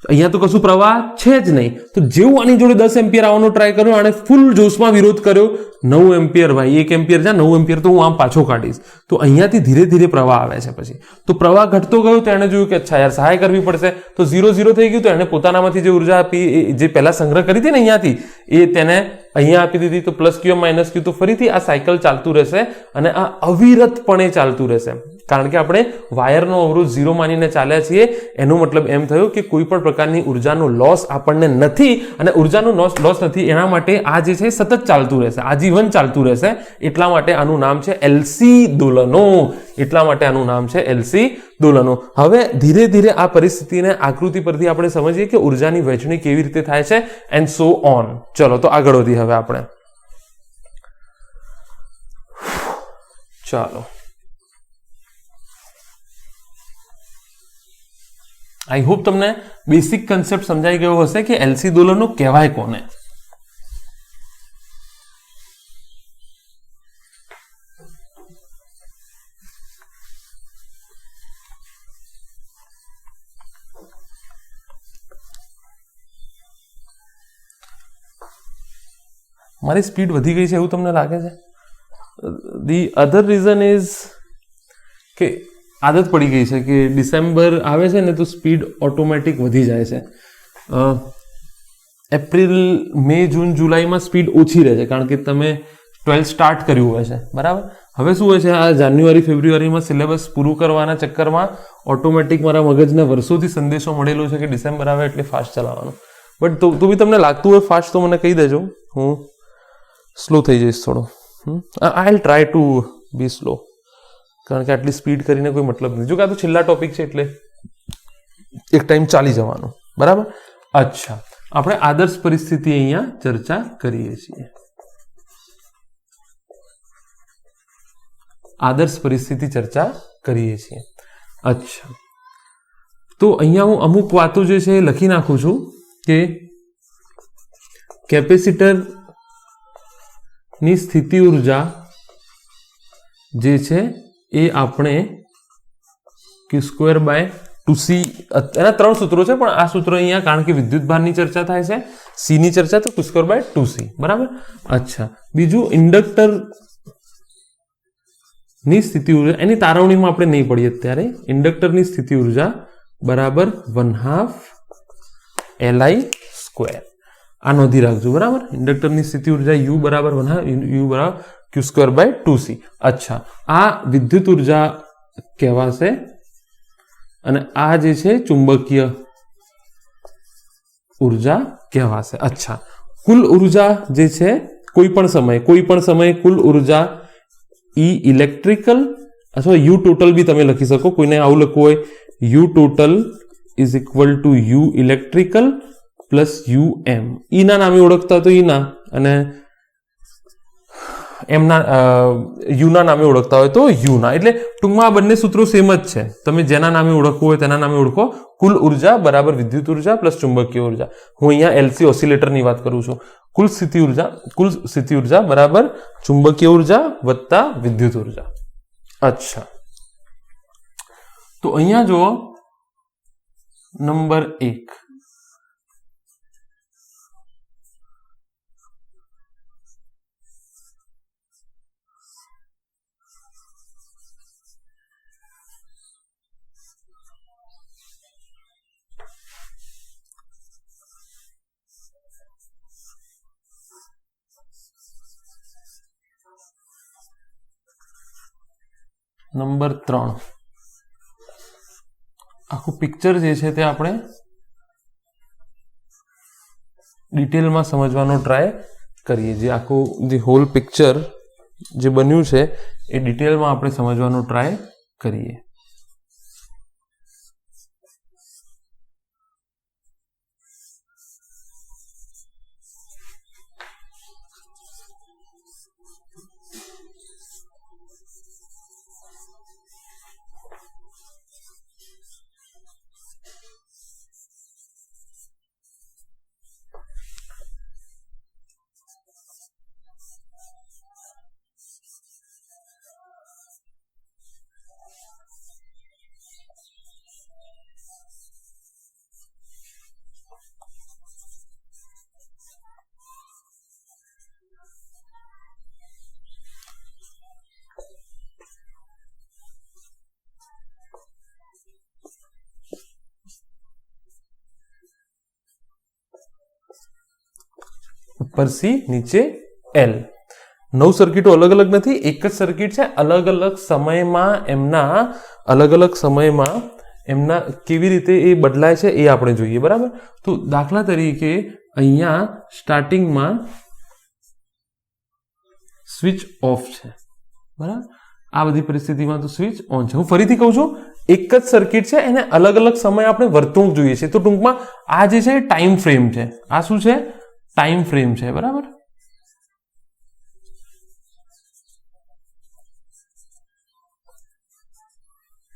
અહીંયા તો કશું પ્રવાહ છે જ નહીં. તો જેવું આની જોડે 10 એમ્પિયર આવવાનો ટ્રાય કર્યો, આને ફૂલ જોશમાં વિરોધ કર્યો. 9 એમ્પિયર ભાઈ, 1 એમ્પિયર જા, 9 એમ્પિયર તો હું આમ પાછો કાઢીશ. તો અહીંયાથી ધીરે ધીરે પ્રવાહ આવે છે. પછી તો પ્રવાહ ઘટતો ગયો તો એને જોયું કે અચ્છા યાર સહાય કરવી પડશે. તો 0 થઈ ગયું. તો એને પોતાનામાંથી જે ઉર્જા આપી, જે પહેલા સંગ્રહ કરી હતી ને અહીંયાથી, એ તેને અહીંયા આપી દીધી. તો પ્લસ ક્યુ માઇનસ ક્યુ. તો ફરીથી આ સાયકલ ચાલતું રહેશે અને આ અવિરતપણે ચાલતું રહેશે. કારણ કે આપણે વાયરનો અવરોધ 0 માનીને ચાલ્યા છીએ. એનો મતલબ એમ થયો કે કોઈ પણ પ્રકારની ઉર્જાનો લોસ આપણને નથી, અને ઉર્જાનો લોસ નથી એના માટે આ જે છે સતત ચાલતું રહેશે, આજીવન ચાલતું રહેશે. એટલા માટે આનું નામ છે એલસી દોલનો. એટલા માટે આનું નામ છે એલસી દોલનો. હવે ધીરે ધીરે આ પરિસ્થિતિને આકૃતિ પરથી આપણે સમજીએ કે ઉર્જાની વહેંચણી કેવી રીતે થાય છે એન્ડ સો ઓન. ચલો તો આગળ વધી હવે આપણે. ચાલો, આઈ હોપ તમને બેસિક કન્સેપ્ટ સમજાઈ ગયો હશે કે એલસી દોલનો કહેવાય કોને. મારી સ્પીડ વધી ગઈ છે એવું તમને લાગે છે? ધી અધર રીઝન ઇઝ કે આદત પડી ગઈ છે કે ડિસેમ્બર આવે છે ને તો સ્પીડ ઓટોમેટિક વધી જાય છે. એપ્રિલ, મે, જૂન, જુલાઈમાં સ્પીડ ઓછી રહે છે કારણ કે તમે 12 સ્ટાર્ટ કર્યું હોય છે, બરાબર. હવે શું હોય છે, આ જાન્યુઆરી ફેબ્રુઆરીમાં સિલેબસ પૂરું કરવાના ચક્કરમાં ઓટોમેટિક મારા મગજને વર્ષોથી સંદેશો મળેલો છે કે ડિસેમ્બર આવે એટલે ફાસ્ટ ચલાવવાનું. બટ તો બી તમને લાગતું હોય ફાસ્ટ તો મને કહી દેજો, હું સ્લો થઈ જઈશ થોડો. I will try to be slow, કારણ કે આટલી સ્પીડ કરીને કોઈ મતલબ નથી. જો કે આ તો છેલ્લા ટોપિક છે એટલે એક ટાઈમ ચાલી જવાનો, બરાબર. અચ્છા, આપણે આદર્શ પરિસ્થિતિ અહીંયા ચર્ચા કરીએ છીએ. આદર્શ પરિસ્થિતિ ચર્ચા કરીએ છીએ. અચ્છા, તો અહીંયા હું અમુક વાતો જે છે એ લખી નાખું છું કે કેપેસિટર ની સ્થિતિ ઉર્જા જે છે એ આપણે Q²/2C, એના 3 સૂત્રો છે પણ આ સૂત્ર અહીંયા કારણ કે વિદ્યુત ભારની ચર્ચા થાય છે, C ની ચર્ચા, તો Q²/2C, બરાબર. અચ્છા, બીજું ઇન્ડક્ટર ની સ્થિતિ ઉર્જા, એની તારવણીમાં આપણે નહીં પડીએ અત્યારે. ઇન્ડક્ટરની સ્થિતિ ઉર્જા બરાબર 1/2 Li². આ નોંધી રાખજો, બરાબર. ઇન્ડક્ટરની સ્થિતિ ઉર્જા U બરાબર 1/2 U બરાબર Q²/2C. અચ્છા, આ વિદ્યુત ઉર્જા કહેવાશે અને આ જે છે ચુંબકીય ઉર્જા કહેવાશે. અચ્છા, કુલ ઉર્જા જે છે કોઈ પણ સમયે કુલ ઉર્જા E ઇલેક્ટ્રિકલ અથવા U ટોટલ બી તમે લખી શકો. કોઈને આવું લખવું હોય, U total is equal two U electrical plus UM. ઈ ના નામે ઓળખતા તો ઈના, અને એમના યુના નામે ઓળખતા હોય તો યુના. એટલે ટૂંકમાં આ બંને સૂત્રો સેમ જ છે. તમે જેના નામે ઓળખવું હોય તેના નામે ઓળખો. કુલ ઉર્જા બરાબર વિદ્યુત ઉર્જા પ્લસ ચુંબકીય ઉર્જા. હું અહીંયા એલસી ઓસિલેટરની વાત કરું છું. કુલ સ્થિતિ ઉર્જા બરાબર ચુંબકીય ઉર્જા વત્તા વિદ્યુત ઉર્જા. અચ્છા, તો અહીંયા જુઓ નંબર 1. નંબર 3, આખું પિક્ચર જે છે તે આપણે ડિટેલમાં સમજવાનો ટ્રાય કરીએ. જે આખું જે હોલ પિક્ચર જે બન્યું છે એ ડિટેલમાં આપણે સમજવાનો ટ્રાય કરીએ. ઉપર સી નીચે એલ. 9 સર્કિટો અલગ અલગ નથી, એક જ સર્કિટ છે, અલગ અલગ સમયમાં એમના કેવી રીતે એ બદલાય છે એ આપણે જોઈએ. બરાબર. તો દાખલા તરીકે અહીંયા સ્ટાર્ટિંગમાં સ્વિચ ઓફ છે. બરાબર. આ બધી પરિસ્થિતિમાં તો સ્વિચ ઓન છે. હું ફરીથી કહું છું, એક જ સર્કિટ છે, એને અલગ અલગ સમય આપણે વર્તણૂક જોઈએ છે. તો ટૂંકમાં આ જે છે ટાઈમ ફ્રેમ છે. આ શું છે? ટાઈમ ફ્રેમ છે. બરાબર.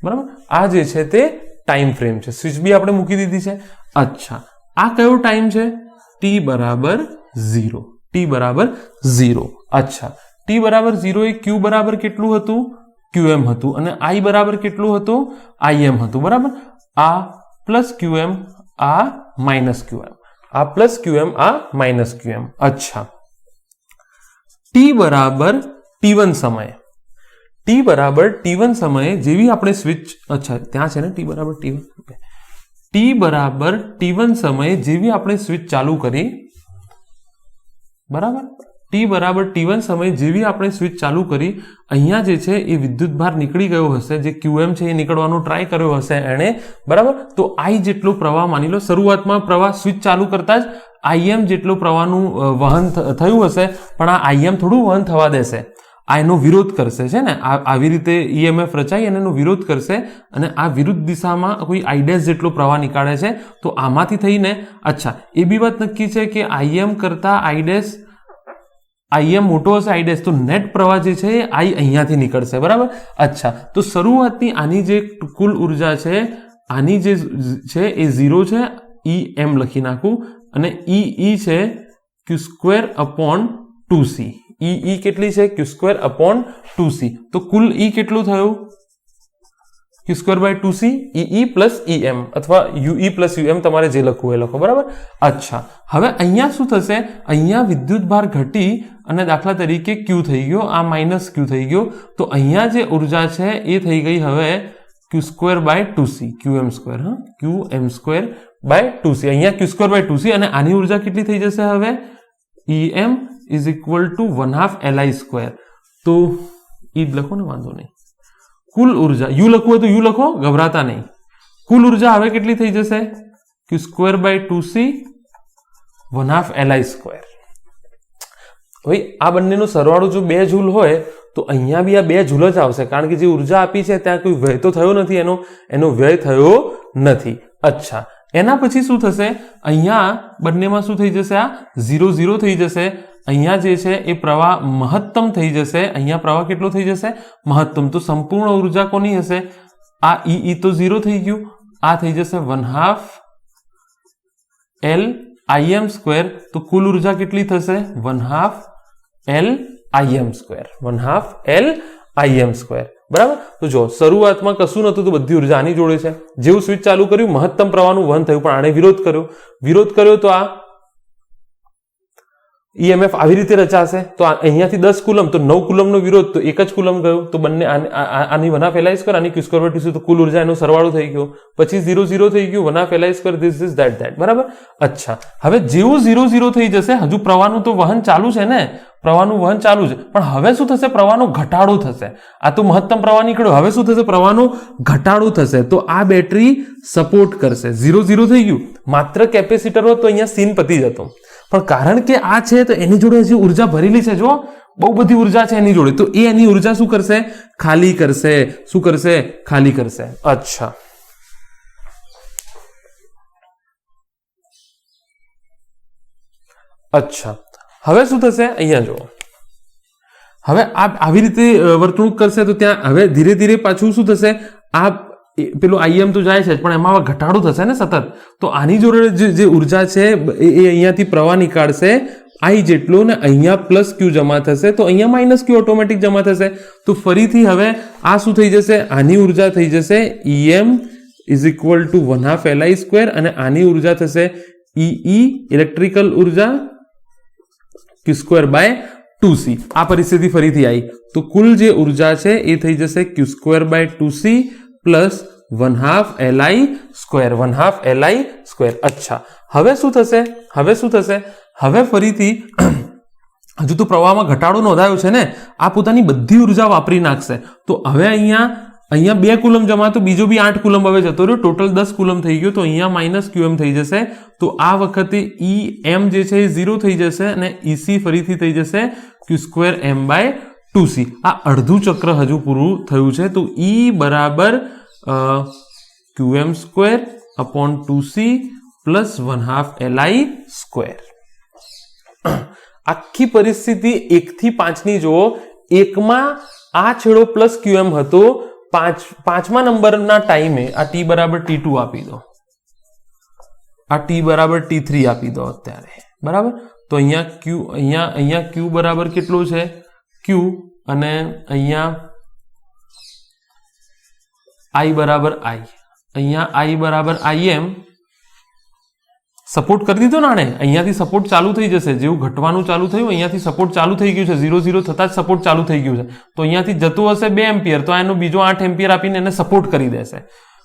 બરાબર. આ જે છે તે ટાઈમ ફ્રેમ છે. સ્વિચ બી આપણે મૂકી દીધી છે. અચ્છા, આ કયો ટાઈમ છે? t બરાબર 0. t બરાબર 0. અચ્છા, t બરાબર 0 એ q બરાબર કેટલું હતું? qm હતું. અને i બરાબર કેટલું હતું? im હતું. બરાબર. આ પ્લસ qm, આ માઇનસ qm, આ પ્લસ qm, આ માઇનસ qm. અચ્છા, t બરાબર t1 સમયે, t બરાબર t1 સમયે જેવી આપણે સ્વિચ, અચ્છા ત્યાં છે ને t બરાબર t1, t બરાબર t1 સમયે જેવી આપણે સ્વિચ ચાલુ કરી, બરાબર, t બરાબર t1 સમયે જેવી આપણે સ્વિચ ચાલુ કરી, અહીંયા જે છે એ વિદ્યુતભાર નીકળી ગયો હશે, જે qm છે એ નીકળવાનો ટ્રાય કર્યો હશે એણે, બરાબર. તો i જેટલો પ્રવાહ માની લો, શરૂઆતમાં પ્રવાહ સ્વિચ ચાલુ કરતા જ im જેટલો પ્રવાહનું વહન થયું હશે, પણ આ im થોડું વહન થવા દેશે, આ એનો વિરોધ કરશે, છે ને, આવી રીતે EMF રચાઈ અને એનો વિરોધ કરશે, અને આ વિરુદ્ધ દિશામાં કોઈ i ડેશ જેટલો પ્રવાહ નીકાળે છે. તો આમાંથી થઈને, અચ્છા એ બી વાત નક્કી છે કે im કરતા i ડેશ, im મોટો હશે i ડેશ, તો નેટ પ્રવાહ જે છે એ i અહીંયાથી નીકળશે. બરાબર. અચ્છા, તો શરૂઆતની આની જે કુલ ઉર્જા છે, આની જે છે એ 0 છે, em લખી નાખું, અને e છે q²/2c. E કેટલી છે? q²/2c. તો કુલ E કેટલું થયું? q²/2c. E પ્લસ em અથવા ue પ્લસ um, તમારે જે લખવું એ લખો. બરાબર. અચ્છા, હવે અહીંયા શું થશે? અહીંયા વિદ્યુતભાર ઘટી અને દાખલા તરીકે q થઈ ગયો, આ માઇનસ q થઈ ગયો, તો અહીંયા જે ઉર્જા છે એ થઈ ગઈ હવે q²/2c, qm², હા, qm²/2c. અહીંયા q²/2c, અને આની ઉર્જા કેટલી થઈ જશે હવે? em is equal to 1/2 li². તો એ લખો ને, વાંધો નહીં. કુલ ઉર્જા u લખવું હોય તો u લખો, ગભરાતા નહીં. કુલ ઉર્જા હવે કેટલી થઈ જશે? q²/2c 1/2 li². હવે આ બંનેનો સરવાળો જો 2 જૂલ હોય તો અહીંયા બી આ 2 જૂલ જ આવશે, કારણ કે જે ઉર્જા આપી છે ત્યાં કોઈ વ્યય તો થયો નથી, એનો વ્યય થયો નથી. અચ્છા, એના પછી શું થશે? અહીંયા બંનેમાં શું થઈ જશે? આ 0 થઈ જશે. અહીંયા જે છે એ પ્રવાહ મહત્તમ થઈ જશે. અહીંયા પ્રવાહ કેટલો થઈ જશે? મહત્તમ. તો સંપૂર્ણ ઉર્જા કોની હશે? આ E તો 0 થઈ ગયું, આ થઈ જશે 1/2 L im². તો કુલ ઉર્જા કેટલી થશે? 1/2 L im², 1/2 L im². બરાબર. તો જો શરૂઆતમાં કશું નતું, તો બધી ઉર્જા આની જોડે છે. જેવું સ્વિચ ચાલુ કર્યું, મહત્તમ પ્રવાહનું વહન થયું, પણ આને વિરોધ કર્યો, તો આ EMF આવી રીતે રચાશે. તો અહીંયાથી 10 કુલમ, તો 9 કુલમનો વિરોધ, તો 1 જ કુલમ ગયો. તો બંને આની 1/2 li², આની q²/2c, તો કુલ ઉર્જા એનો સરવાળો થઈ ગયો. પછી 0 થઈ ગયું, 1/2 li², ધીસ ઇઝ ધેટ. બરાબર. અચ્છા, હવે જેવું 0 થઈ જશે, હજુ પ્રવાહનું તો વહન ચાલુ છે ને, પ્રવાહનું વહન ચાલુ છે, પણ હવે શું થશે? પ્રવાહનો ઘટાડો થશે. આ તો મહત્તમ પ્રવાહ નીકળ્યો, હવે શું થશે? પ્રવાહનો ઘટાડો થશે. તો આ બેટરી સપોર્ટ કરશે. 0 થઈ ગયું, માત્ર કેપેસિટર હોત તો અહીંયા સીન પતી જતો, પણ કારણ કે આ છે તો એની જોડે હજી ઉર્જા ભરેલી છે, જો બહુ બધી ઉર્જા છે એની જોડે, તો એ એની ઉર્જા શું કરશે? ખાલી કરશે. શું કરશે? ખાલી કરશે. અચ્છા, હવે શું થશે? અહીંયા જુઓ, હવે આવી રીતે વર્તણૂક કરશે તો ત્યાં હવે ધીરે ધીરે પાછું શું થશે? આ પેલું im તો જાય છે, પણ એમાં ઘટાડો થશે ને સતત. તો આની જોડે જે ઉર્જા છે એ અહીંયાથી પ્રવાહ નીકાળશે i જેટલો, ને અહીંયા પ્લસ q જમા થશે, તો અહીંયા માઇનસ q ઓટોમેટિક જમા થશે. તો ફરીથી હવે આ શું થઈ જશે? આની ઉર્જા થઈ જશે em is equal to 1/2 li², અને આની ઉર્જા થશે E ઇલેક્ટ્રિકલ ઉર્જા q²/2c. આ પરિસ્થિતિ ફરીથી આવી, તો કુલ જે ઉર્જા છે એ થઈ જશે q²/2c પ્લસ 1/2 li², 1/2 li². અચ્છા, હવે શું થશે? હવે ફરીથી હજુ તો પ્રવાહમાં ઘટાડો નોંધાયો છે ને, આ પોતાની બધી ઉર્જા વાપરી નાખશે. તો હવે અહીંયા 2 કુલમ જમા, તો બીજો બી 8 કુલમ હવે જતો રહ્યો, ટોટલ 10 કુલમ થઈ ગયો. તો અહીંયા માઇનસ QM થઈ જશે. તો આ વખતે EM જે છે એ 0 થઈ જશે અને EC ફરીથી થઈ જશે Q²M/2C. આ અડધું ચક્ર હજુ પૂરું થયું છે. તો E બરાબર QM²/2C પ્લસ 1/2 LI². આખી પરિસ્થિતિ 1 થી 5 ની જુઓ. 1માં આ છેડો પ્લસ QM હતો, 5મા નંબરના ટાઈમે આ T બરાબર T2 આપી દો, આ T બરાબર T3 આપી દો અત્યારે, બરાબર. તો અહીંયા Q બરાબર કેટલો છે Q, અને અહીંયા I બરાબર I, અહીંયા I બરાબર IM. સપોર્ટ કરી દીધો ને આને, અહીંયાથી સપોર્ટ ચાલુ થઈ જશે. જેવું ઘટવાનું ચાલુ થયું અહીંયાથી સપોર્ટ ચાલુ થઈ ગયું છે, 0 થતા જ સપોર્ટ ચાલુ થઈ ગયું છે. તો અહીંયાથી જતું હશે 2 એમ્પિયર, તો એનો બીજો 8 એમ્પિયર આપીને એને સપોર્ટ કરી દેશે,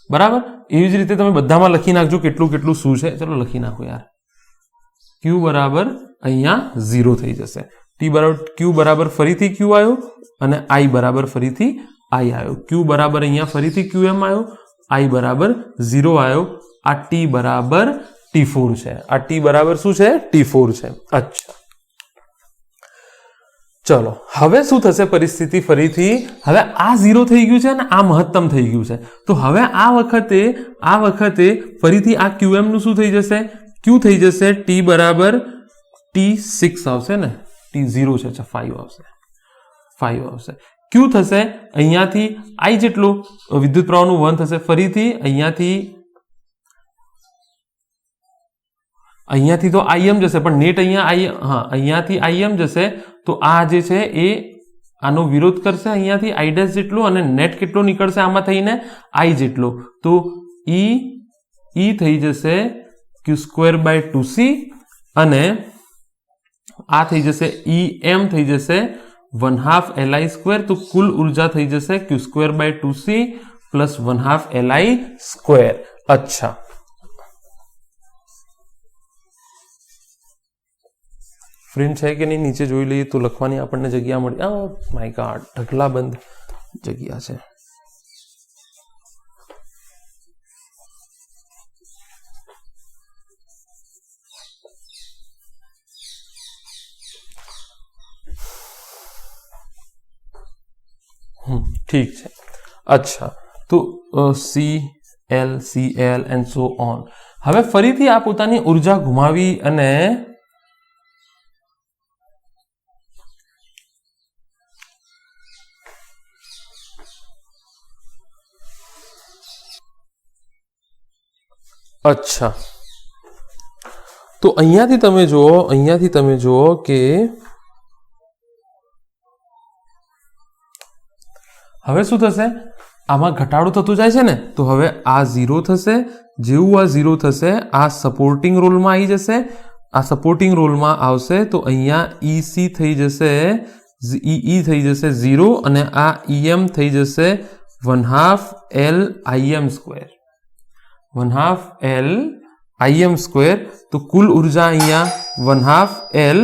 બરાબર. એવી જ રીતે તમે બધામાં લખી નાખજો કેટલું કેટલું શું છે. ચલો લખી નાખો યાર. Q બરાબર અહીંયા 0 થઈ જશે, Q બરાબર ફરીથી Q આવ્યો અને I બરાબર ફરીથી I આવ્યો. Q બરાબર અહીંયા ફરીથી QM આવ્યો, I બરાબર 0 આવ્યો. આ T બરાબર T4 છે. આ T બરાબર શું છે? T4 છે. અચ્છા, ચલો હવે શું થશે પરિસ્થિતિ ફરીથી? હવે આ 0 થઈ ગયું છે અને આ મહત્તમ થઈ ગયું છે. તો હવે આ વખતે ફરીથી આ QM નું શું થઈ જશે? Q થઈ જશે T બરાબર T6 આવશે ને, T0 છે, અચ્છા 5 આવશે. Q થશે અહીંયાથી I જેટલો વિદ્યુત પ્રવાહનું વહન થશે. ફરીથી અહીંયાથી તો IM જશે, પણ નેટ અહીંયાથી IM જશે. તો આ જે છે એ આનો વિરોધ કરશે અહીંયાથી I' જેટલો, અને નેટ કેટલો નીકળશે આમાં થઈને? I જેટલો. તો E થઈ જશે Q²/2C, અને આ થઈ જશે EM થઈ જશે 1/2 LI². તો કુલ ઉર્જા થઈ જશે Q²/2C પ્લસ 1/2 LI². અચ્છા, ફ્રેન્ડ છે કે નહીં નીચે જોઈ લઈએ તો લખવાની આપણને જગ્યા મળી. ઓ માય ગોડ, ઢગલાબંધ જગ્યા છે. ઠીક છે. અચ્છા, તો CL એન્ડ સો ઓન. હવે ફરીથી આ પોતાની ઉર્જા ગુમાવી અને અચ્છા, તો અહીંયાથી તમે જુઓ કે હવે શું થશે? આમાં ઘટાડો થતો જાય છે ને, તો હવે આ 0 થશે. જેવું આ 0 થશે, આ સપોર્ટિંગ રોલમાં આવી જશે. આ સપોર્ટિંગ રોલમાં આવશે તો અહીંયા EC થઈ જશે, EE થઈ જશે 0, અને આ EM થઈ જશે 1/2 LIM². 1/2 LIM². તો કુલ ઉર્જા અહીંયા 1/2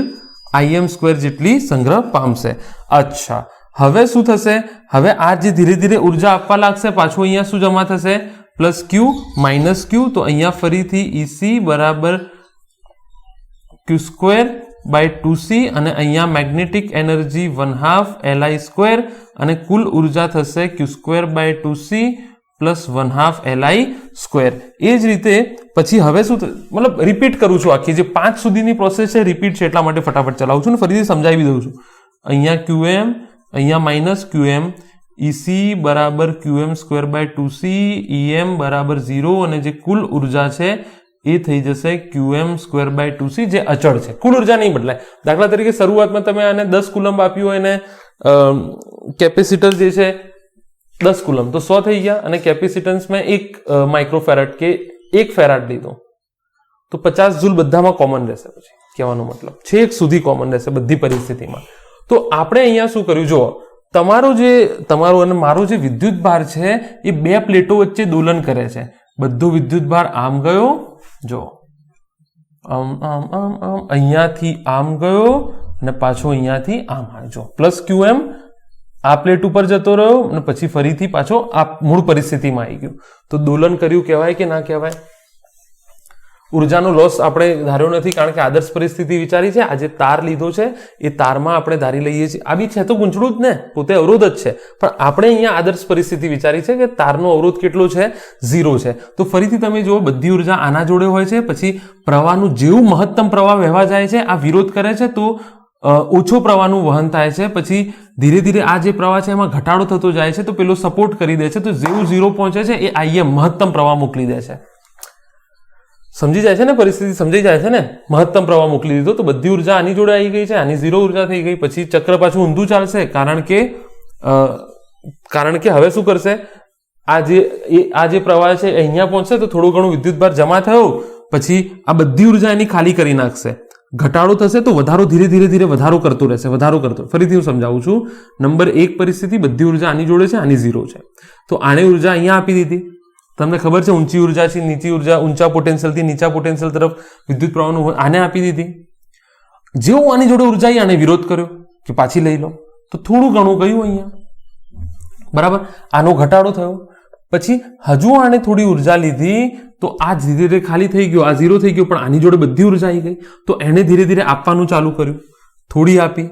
LIM² જેટલી સંગ્રહ પામશે. અચ્છા, હવે શું થશે? હવે આ જે ધીરે ધીરે ઉર્જા આપવા લાગશે, પાછું અહીંયા શું જમા થશે? Plus Q minus Q. તો અહીંયા ફરીથી EC બરાબર Q²/2C, અને અહીંયા મેગ્નેટિક એનર્જી 1/2 LI², અને કુલ ઉર્જા થશે Q²/2C પ્લસ 1/2 LI². એ જ રીતે પછી હવે શું, મતલબ રિપીટ કરું છું, આખી જે 5 સુધીની પ્રોસેસ છે રિપીટ છે, એટલા માટે ફટાફટ ચલાવું છું ને ફરીથી સમજાવી દઉં છું. અહીંયા QM, અહીંયા માઇનસ QM, EC બરાબર QM²/2C, EM બરાબર 0, અને જે કુલ ઉર્જા છે એ થઈ જશે QM²/2C, જે અચળ છે. કુલ ઉર્જા નહીં બદલાય. દાખલા તરીકે શરૂઆતમાં તમે આને 10 કુલમ આપ્યું હોય, અને કેપેસિટર જે છે 10 કુલમ, તો 100 થઈ ગયા, અને કેપેસિટન્સ મેં 1 માઇક્રોફેરાડ કે 1 ફેરાડ લીધો, તો 50 જૂલ બધામાં કોમન રહેશે. પછી કહેવાનો મતલબ છેક સુધી કોમન રહેશે બધી પરિસ્થિતિમાં. તો આપણે અહીંયા શું કર્યું? જુઓ, તમારો અને મારો જે વિદ્યુત ભાર છે એ 2 પ્લેટો વચ્ચે દોલન કરે છે. બધો વિદ્યુત ભાર આમ ગયો, જો અહીંયાથી આમ ગયો અને પાછો અહીંયાથી આમ આવ્યો, પ્લસ QM આ પ્લેટ ઉપર જતો રહ્યો અને પછી ફરીથી પાછો આ મૂળ પરિસ્થિતિમાં આવી ગયો. તો દોલન કર્યું કહેવાય કે ના કહેવાય? ઉર્જાનો લોસ આપણે ધાર્યો નથી, કારણ કે આદર્શ પરિસ્થિતિ વિચારી છે. આજે તાર લીધો છે, એ તારમાં આપણે ધારી લઈએ છીએ. આ બી છે તો ગૂંચળું જ ને, પોતે અવરોધ જ છે, પણ આપણે અહીંયા આદર્શ પરિસ્થિતિ વિચારી છે કે તારનો અવરોધ કેટલો છે? 0 છે. તો ફરીથી તમે જુઓ, બધી ઉર્જા આના જોડે હોય છે, પછી પ્રવાહનું જેવું મહત્તમ પ્રવાહ વહેવા જાય છે, આ વિરોધ કરે છે, તો ઓછો પ્રવાહનું વહન થાય છે. પછી ધીરે ધીરે આ જે પ્રવાહ છે એમાં ઘટાડો થતો જાય છે, તો પેલો સપોર્ટ કરી દે છે, તો જેવું 0 પહોંચે છે એ IM મહત્તમ પ્રવાહ મોકલી દે છે. સમજી જાય છે ને, પરિસ્થિતિ સમજી જાય છે ને. મહત્તમ પ્રવાહ મોકલી દીધો તો બધી ઉર્જા આની જોડે આવી ગઈ છે, આની 0 ઉર્જા થઈ ગઈ. પછી ચક્ર પાછું ઊંધું ચાલશે, કારણ કે હવે શું કરશે, આ જે પ્રવાહ છે અહીંયા પહોંચશે તો થોડું ઘણું વિદ્યુતભાર જમા થયો, પછી આ બધી ઉર્જા એની ખાલી કરી નાખશે. ઘટાડો થશે તો વધારો ધીરે ધીરે વધારો કરતો રહેશે, વધારો કરતો. ફરીથી હું સમજાવું છું. નંબર 1 પરિસ્થિતિ, બધી ઉર્જા આની જોડે છે, આની 0 છે. તો આને ઉર્જા અહીંયા આપી દીધી. તમને ખબર છે ઊંચી ઉર્જા છે, નીચી ઉર્જા, ઊંચા પોટેન્શિયલથી નીચા પોટેન્શિયલ તરફ વિદ્યુત પ્રવાહનું આને આપી દીધી. જેવું આની જોડે ઉર્જા આને વિરોધ કર્યો કે પાછી લઈ લો, તો થોડું ઘણું ગયું અહીંયા, બરાબર. આનો ઘટાડો થયો. પછી હજુ આને થોડી ઉર્જા લીધી તો આ ધીરે ધીરે ખાલી થઈ ગયો, આ 0 થઈ ગયો, પણ આની જોડે બધી ઉર્જા આવી ગઈ. તો એને ધીરે ધીરે આપવાનું ચાલુ કર્યું, થોડી આપી,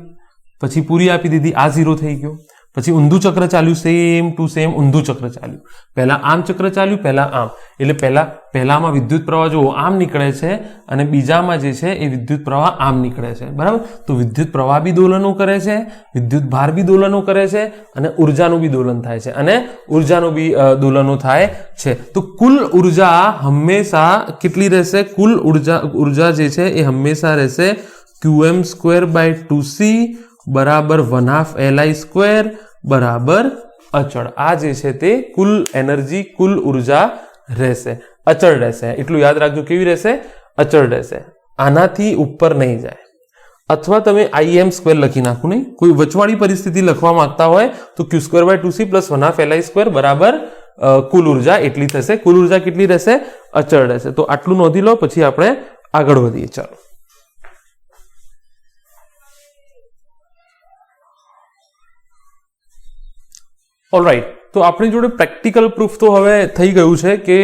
પછી પૂરી આપી દીધી, આ 0 થઈ ગયો. પછી ઊંધું ચક્ર ચાલ્યું, સેમ ટુ સેમ ઊંધું ચક્ર ચાલ્યું. પહેલા આમ ચક્ર ચાલ્યું, પહેલા આમ, એટલે પહેલામાં વિદ્યુત પ્રવાહ જો આમ નીકળે છે અને બીજામાં જે છે એ વિદ્યુત પ્રવાહ આમ નીકળે છે, બરાબર. તો વિદ્યુત પ્રવાહ બી દોલનો કરે છે, વિદ્યુત ભાર બી દોલનો કરે છે, અને ઉર્જાનું બી દોલન થાય છે, અને ઉર્જાનું બી દોલનો થાય છે. તો કુલ ઉર્જા હંમેશા કેટલી રહેશે? કુલ ઉર્જા જે છે એ હંમેશા રહેશે QM²/2C બરાબર 1/2 Li² બરાબર અચળ. આ જે છે તે કુલ એનર્જી, કુલ ઉર્જા રહેશે, અચળ રહેશે. એટલું યાદ રાખજો. કેવી રહેશે? અચળ રહેશે. આનાથી ઉપર નહીં જાય. અથવા તમે IM² લખી નાખો, નહીં કોઈ વચવાળી પરિસ્થિતિ લખવા માંગતા હોય તો Q²/2C + 1/2 Li² બરાબર કુલ ઉર્જા એટલી થશે. કુલ ઉર્જા કેટલી રહેશે? અચળ રહેશે. તો આટલું નોંધી લો, પછી આપણે આગળ વધીએ. ચાલો. ઓલરાઈટ, તો આપણી જોડે પ્રેક્ટિકલ પ્રૂફ તો હવે થઈ ગયું છે કે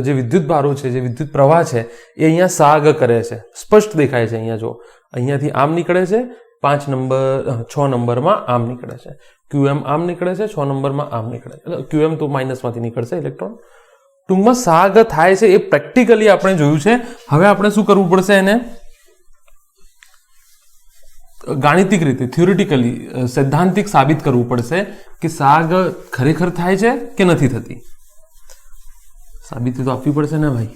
જે વિદ્યુત ભારો છે, જે વિદ્યુત પ્રવાહ છે એ અહીંયા સાગ કરે છે. સ્પષ્ટ દેખાય છે અહીંયા. જો અહીંયાથી આમ નીકળે છે, 6 નંબરમાં આમ નીકળે છે, QM આમ નીકળે છે, 6 નંબરમાં આમ નીકળે છે. QM તો માઇનસમાંથી નીકળશે ઇલેક્ટ્રોન. ટૂંકમાં સાગ થાય છે, એ પ્રેક્ટિકલી આપણે જોયું છે. હવે આપણે શું કરવું પડશે? એને ગાણિતિક રીતે, થિયોરિટિકલી, સૈદ્ધાંતિક સાબિત કરવું પડશે કે સાગ ખરેખર થાય છે કે નથી થતી. સાબિતી તો આપવી પડશે ને ભાઈ.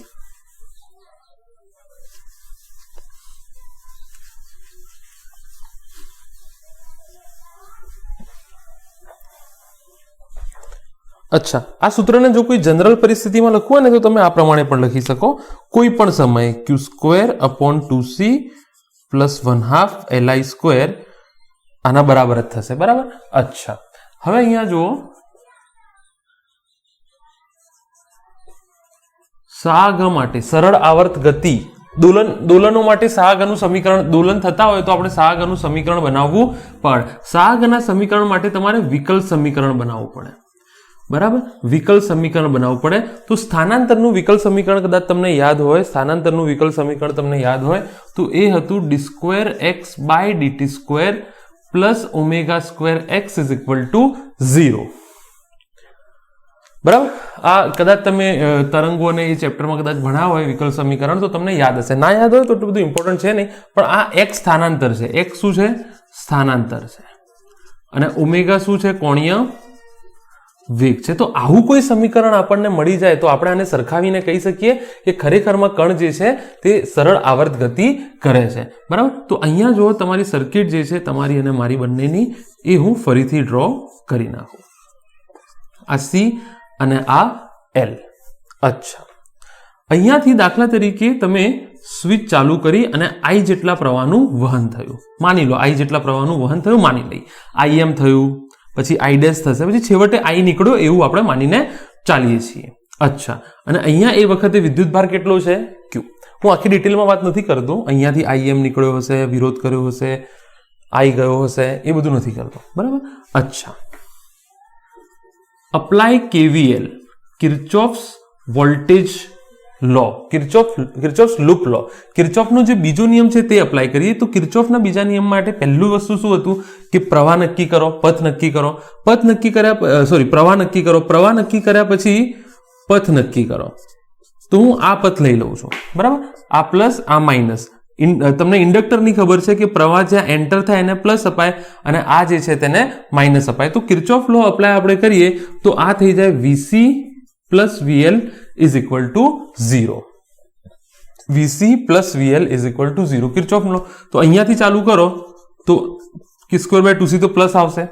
અચ્છા, આ સૂત્રને જો કોઈ જનરલ પરિસ્થિતિમાં લખવું હોય ને તો તમે આ પ્રમાણે પણ લખી શકો. કોઈ પણ સમયે Q²/2C + 1/2 Li² આના બરાબર જ થશે, બરાબર. અચ્છા, હવે અહીંયા જુઓ, સાગ માટે સરળ આવર્ત ગતિ, દોલનો માટે સાગનું સમીકરણ, દોલન થતા હોય તો આપણે સાગનું સમીકરણ બનાવવું પડે. સાગના સમીકરણ માટે તમારે વિકલ સમીકરણ બનાવવું પડે, બરાબર. વિકલ સમીકરણ બનાવવું પડે. તો સ્થાનાંતરનું વિકલ સમીકરણ કદાચ તમને યાદ હોય, સ્થાનાંતરનું વિકલ સમીકરણ તમને યાદ હોય તો એ હતું d²x/dt² + ω²x = 0, બરાબર. આ કદાચ તમે તરંગોને એ ચેપ્ટરમાં કદાચ ભણાવો હોય વિકલ સમીકરણ તો તમને યાદ હશે. ના યાદ હોય તો એટલું બધું ઇમ્પોર્ટન્ટ છે નહીં, પણ આ x સ્થાનાંતર છે. x શું છે? સ્થાનાંતર છે. અને ω શું છે? કોણીય વેગ છે. તો આવું કોઈ સમીકરણ આપણને મળી જાય તો આપણે આને સરખાવીને કહી શકીએ કે ખરેખરમાં કણ જે છે તે સરળ આવર્ત ગતિ કરે છે, બરાબર. તો અહીંયા જો તમારી સર્કિટ જે છે તમારી અને મારી બંનેની, એ હું ફરીથી ડ્રો કરી નાખું. આ C અને આ L. અચ્છા, અહીંયાથી દાખલા તરીકે તમે સ્વિચ ચાલુ કરી અને I જેટલા પ્રવાહનું વહન થયું માની લો. I જેટલા પ્રવાહનું વહન થયું માની લઈ. IM થયું, પછી I' થશે, પછી છેવટે I નીકળ્યો એવું આપણે માનીને ચાલીએ છીએ. અચ્છા, અને અહીંયા એ વખતે વિદ્યુતભાર કેટલો છે? Q. હું આખી ડિટેલમાં વાત નથી કરતો. અહીંયાથી IM નીકળ્યો હશે, વિરોધ કર્યો હશે, I ગયો હશે, એ બધું નથી કરતો. બરાબર. અચ્છા, અપ્લાય KVL, કિર્ચોફ્સ વોલ્ટેજ લો, કિર્ચોફ્સ લૂપ લો. કિર્ચોફનો જે બીજો નિયમ છે તે અપ્લાય કરીએ તો કિર્ચોફના બીજા નિયમ માટે પહેલું વસ્તુ શું હતું કે પ્રવાહ નક્કી કરો, પથ નક્કી કરો, પથ નક્કી કર્યા પ્રવાહ નક્કી કરો, પ્રવાહ નક્કી કર્યા પછી પથ નક્કી કરો. તો હું આ પથ લઈ લઉં છું. બરાબર. આ પ્લસ, આ માઇનસ. તમને ઇન્ડક્ટરની ખબર છે કે પ્રવાહ જ્યાં એન્ટર થાય એને પ્લસ અપાય અને આ જે છે તેને માઇનસ અપાય. તો કિર્ચોફ લો અપ્લાય આપણે કરીએ તો આ થઈ જાય VC plus VL is equal to 0. VC plus VL is equal to 0. Kirchhoff law તો અહીંયાથી ચાલુ કરો તો Q²/2C તો પ્લસ આવશે.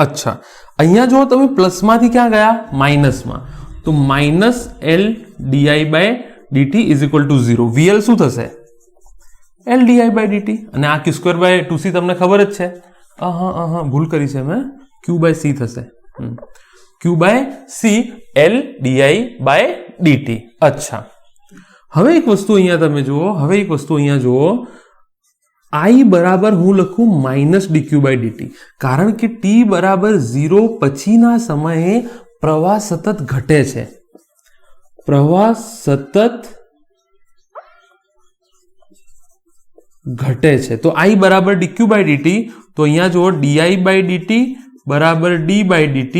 અચ્છા, અહીંયા જો તમે પ્લસમાંથી ક્યાં ગયા? માઇનસમાં. તો minus L di/dt is equal to 0. VL શું થશે? L di/dt. અને આ Q²/2C તમને ખબર જ છે. ભૂલ કરી છે મેં. Q/C થશે. Q/C L di/dt. અચ્છા, હવે એક વસ્તુ અહીંયા તમે જુઓ, I બરાબર હું લખું -dq/dt, કારણ કે t બરાબર 0 પછીના સમયે પ્રવાહ સતત ઘટે છે. પ્રવાહ સતત ઘટે છે. તો I બરાબર dq/dt. તો અહીંયા જુઓ di/dt બરાબર d/dt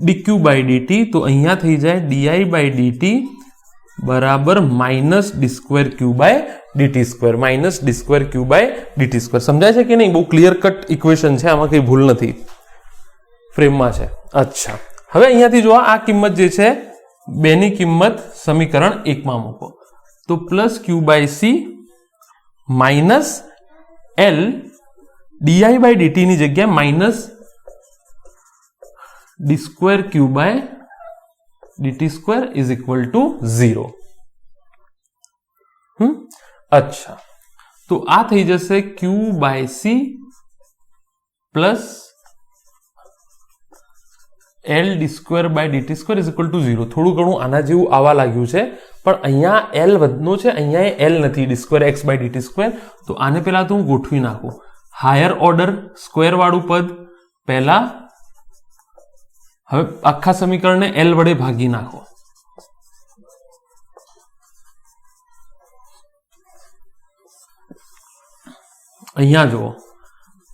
dq/dt. તો અહીંયા થઈ જાય di/dt બરાબર -d2q/dt², -d2q/dt². સમજાય છે કે નહીં? બહુ ક્લિયર કટ ઇક્વેશન છે, આમાં કઈ ભૂલ નથી, ફ્રેમમાં છે. અચ્છા, હવે અહીંયાથી જો આ કિંમત જે છે બેની કિંમત સમીકરણ 1 માં મૂકો તો plus Q/C minus L di/dt ની જગ્યાએ minus d2q/dt² is equal to 0. અચ્છા, તો આ થઈ જશે Q/C plus L d2/dt² is equal to 0. થોડું ઘણું આના જેવું આવવા લાગ્યું છે, પણ અહીંયા L વધનો છે, અહીંયા L નથી, d2x/dt². તો આને પહેલા તો હું ગોઠવી નાખું. હાયર ઓર્ડર સ્ક્વેર વાળું પદ પહેલા, હવે આખા સમીકરણને L વડે ભાગી નાખો. અહીંયા જુઓ,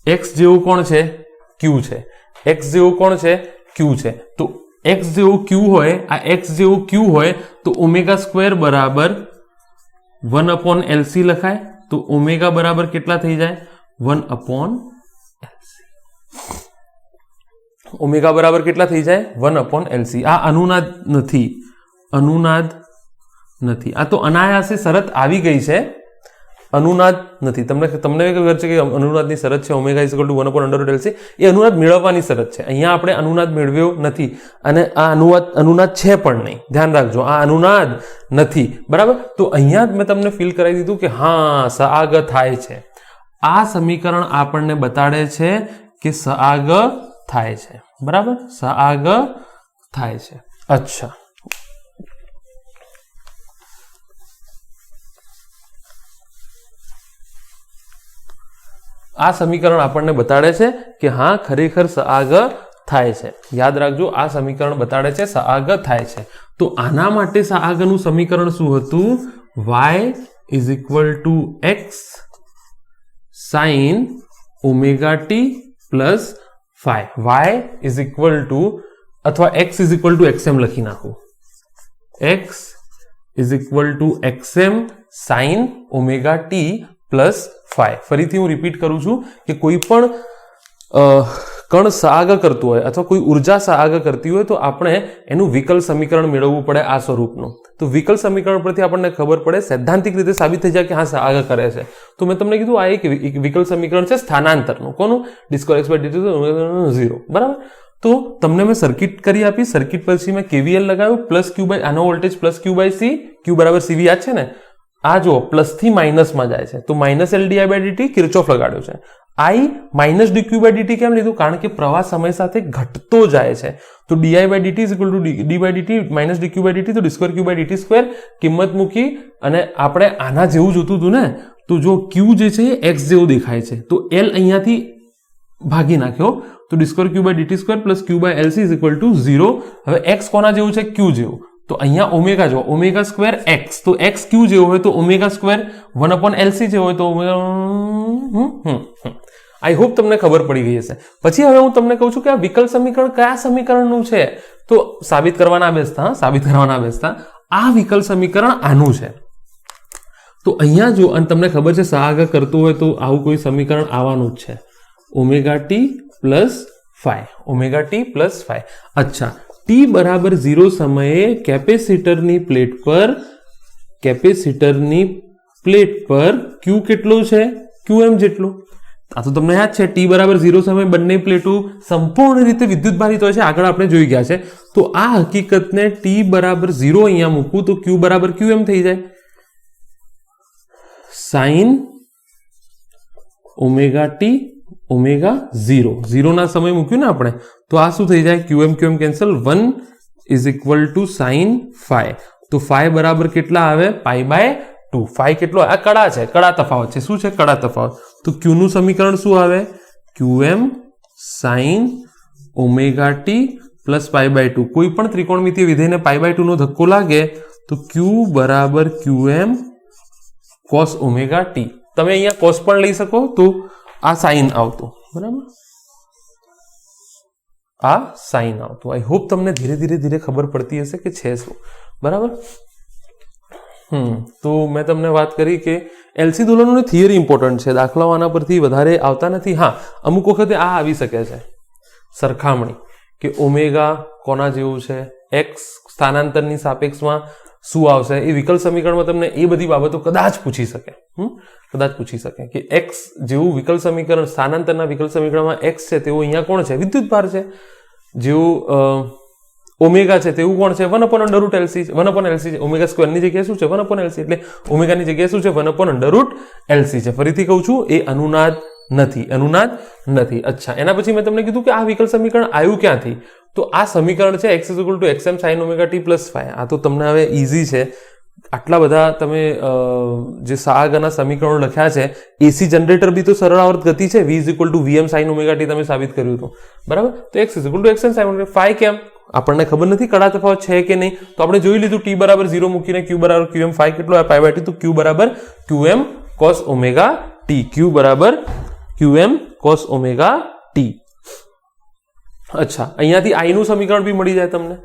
x જેવું કોણ છે? Q છે. x જેવું કોણ છે? Q છે. તો x જેવું Q હોય, આ x જેવું Q હોય તો ω² બરાબર 1/LC લખાય. તો ω બરાબર કેટલા થઈ જાય? 1/LC. ω બરાબર કેટલા થઈ જાય? 1/LC. આ અનુનાદ નથી, આ તો અનાયાસે શરત આવી ગઈ છે, અનુનાદ નથી. તમને ખબર છે કે અનુનાદની શરત છે ω = 1/√LC. એ અનુનાદ મેળવવાની શરત છે. અહીંયા આપણે અનુનાદ મેળવ્યો નથી અને આ અનુનાદ છે પણ નહીં. ધ્યાન રાખજો, આ અનુનાદ નથી. બરાબર. તો અહીંયા જ મેં તમને ફીલ કરાવી દીધું કે હા, સઆગ થાય છે. આ સમીકરણ આપણને બતાડે છે કે સઆગ થાય છે. બરાબર, સઆગ થાય છે. અચ્છા, આ સમીકરણ આપણને બતાડે છે કે હા, ખરેખર સઆગ થાય છે. યાદ રાખજો, આ સમીકરણ બતાડે છે સઆગ થાય છે. તો આના માટે સઆગનું સમીકરણ શું હતું? y = x sin ωt plus phi. y = અથવા x = xm લખી નાખું. x = xm sin ωt plus phi. ફરીથી હું રિપીટ કરું છું કે કોઈ પણ કણ સઆગ કરતું હોય અથવા કોઈ ઉર્જા સઆગ કરતી હોય તો આપણે એનું વિકલ સમીકરણ મેળવવું પડે આ સ્વરૂપનું. તો વિકલ સમીકરણ પરથી આપણને ખબર પડે, સૈદ્ધાંતિક રીતે સાબિત થઈ જાય કે હા, સઆગ કરે છે. તો મેં તમને કીધું આ એક વિકલ સમીકરણ છે સ્થાનાંતરનું. કોનું? d2x/dt 0. બરાબર. તો તમને મેં સર્કિટ કરી આપી, સર્કિટ પછી મેં KVL લગાવ્યું, પ્લસ Q/, આનો વોલ્ટેજ પ્લસ Q/C, Q બરાબર CV યાદ છે ને? આ જો પ્લસ થી માઇનસમાં જાય છે તો -L di/dt કિર્ચોફ લગાડ્યો છે. I minus DQ by dt કેમ લીધું? કારણ કે પ્રવાહ સમય સાથે ઘટતો જાય છે. તો DI by DT is equal to D by DT minus DQ by DT, તો D square Q by DT square કિંમત મૂકી અને આપણે આના જેવું જોતું હતું ને, તો જો ક્યુ જે છે એ એક્સ જેવું દેખાય છે, તો એલ અહીંયાથી ભાગી નાખ્યો, તો D square Q by DT square plus q by LC is equal to 0. હવે એક્સ કોના જેવું છે? ક્યુ જેવું. તો અહીંયા ઓમેગા જો ઓમેગા સ્ક્વેર એક્સ, તો એક્સ ક્યુ જેવો હોય તો ઓમેગા સ્ક્વેર 1/LC જેવો હોય તો ઓમેગા. આઈ હોપ તમને ખબર પડી ગઈ હશે. પછી હવે હું તમને કહું છું કે આ વિકલ સમીકરણ કયા સમીકરણનું છે, તો સાબિત કરવા ના બેસતા. આ વિકલ સમીકરણ આનું છે. તો અહીંયા જો અને તમને ખબર છે સહાગા કરતો હોય તો આવું કોઈ સમીકરણ આવવાનું જ છે. Omega t plus phi. અચ્છા, ટી બરાબર 0 સમયે કેપેસિટરની પ્લેટ પર ક્યુ કેટલો છે? QM જેટલો. આ તો તમને યાદ છે, ટી બરાબર 0 સમયે બંને પ્લેટો સંપૂર્ણ રીતે વિદ્યુત ભારિત હોય છે, આગળ આપણે જોઈ ગયા છે. તો આ હકીકતને ટી બરાબર 0 અહીંયા મૂકું તો ક્યુ બરાબર QM થઈ જાય. સાઇન ઓમેગા ટી ઓમેગા 0 ના સમય મૂક્યું ને આપણે, તો આ શું થઈ જાય? QM cancel, 1 is equal to sine phi. તો ફાઈ બરાબર કેટલા આવે? Pi by 2. ફાઈ કેટલો? આ કડા છે, કડા તફાવત છે. શું છે? કડા તફાવત. તો ક્યુ નું સમીકરણ શું આવે? QM sine omega t plus pi by 2. કોઈ પણ ત્રિકોણમિતીય વિધેયને પાઈ બાય 2 નો ધક્કો લાગે તો ક્યુ બરાબર QM કોસ ઓમેગા ટી. તમે અહીંયા કોસ પણ લઈ શકો, તો આ સાઇન આવતો, બરાબર, આ સાઇન આવતું. આઈ હોપ તમને ધીરે ધીરે ખબર પડતી હશે કે છે શું, બરાબર. તો મેં તમને વાત કરી કે એલસી દોલનોની થિયરી ઇમ્પોર્ટન્ટ છે, દાખલાઓ આના પરથી વધારે આવતા નથી. હા, અમુક વખતે આ આવી શકે છે સરખામણી, કે ઓમેગા કોના જેવું છે, એક્સ સ્થાનાંતરની સાપેક્ષમાં શું આવશે. એ વિકલ સમીકરણમાં તમને એ બધી બાબતો કદાચ પૂછી શકે કે એક્સ જેવું વિકલ સમીકરણ, સ્થાનાંતરના વિકલ સમીકરણમાં એક્સ છે તેવું અહીંયા કોણ છે? વિદ્યુતભાર છે. જેવું ઓમેગા છે તેવું કોણ છે? 1/LC છે. ઓમેગા સ્ક્વેરની જગ્યાએ શું છે? 1/LC. એટલે ઓમેગાની જગ્યાએ શું છે? 1/LC છે. ફરીથી કહું છું, એ અનુનાદ નથી. અચ્છા, એના પછી મેં તમને કીધું કે આ વિકલ સમીકરણ આવ્યું ક્યાંથી? તો આ સમીકરણ છે x = xm sin omega t + phi. આ તો તમને હવે ઈઝી છે. આટલા બધા તમે જે સહાગાના સમીકરણો લખ્યા છે, એસી જનરેટર બી તો સરળ આવર્ત ગતિ છે, v = vm sin omega t તમે સાબિત કર્યું હતું, બરાબર. તો x = xm sin omega t. phi કેમ? આપણને ખબર નથી કડા તફાવત છે કે નહીં, તો આપણે જોઈ લીધું. t બરાબર 0 મૂકીને q બરાબર qm. phi કેટલો આવે? Pi by 2. તો q બરાબર qm cos omega t. q બરાબર qm cos omega t. અચ્છા, અહીંયાથી i નું સમીકરણ બી મળી જાય તમને.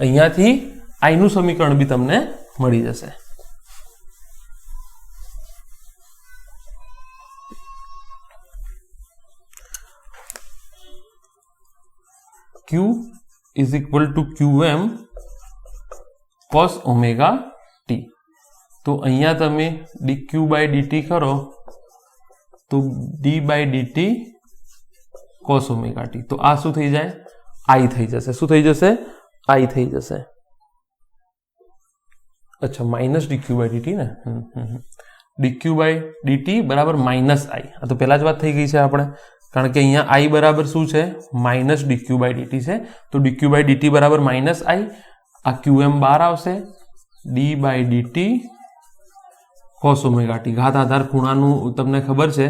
અહીંયાથી i નું સમીકરણ બી તમને મળી જશે. q = qm cos omega t. તો અહીંયા તમે dq by dt કરો તો d by dt cos omega t. તો આ શું થઈ જાય? i થઈ જશે. શું થઈ જશે? i થઈ જશે. અચ્છા, માઇનસ dq by dt ને, dq by dt બરાબર માઇનસ i. આ તો પહેલા જ વાત થઈ ગઈ છે આપણે, કારણ કે અહીંયા i બરાબર શું છે? માઇનસ dq by dt છે. તો dq by dt બરાબર માઇનસ i. આ qm બહાર આવશે, d by dt cos omega t. ઘાત આધાર ખૂણાનું તમને ખબર છે,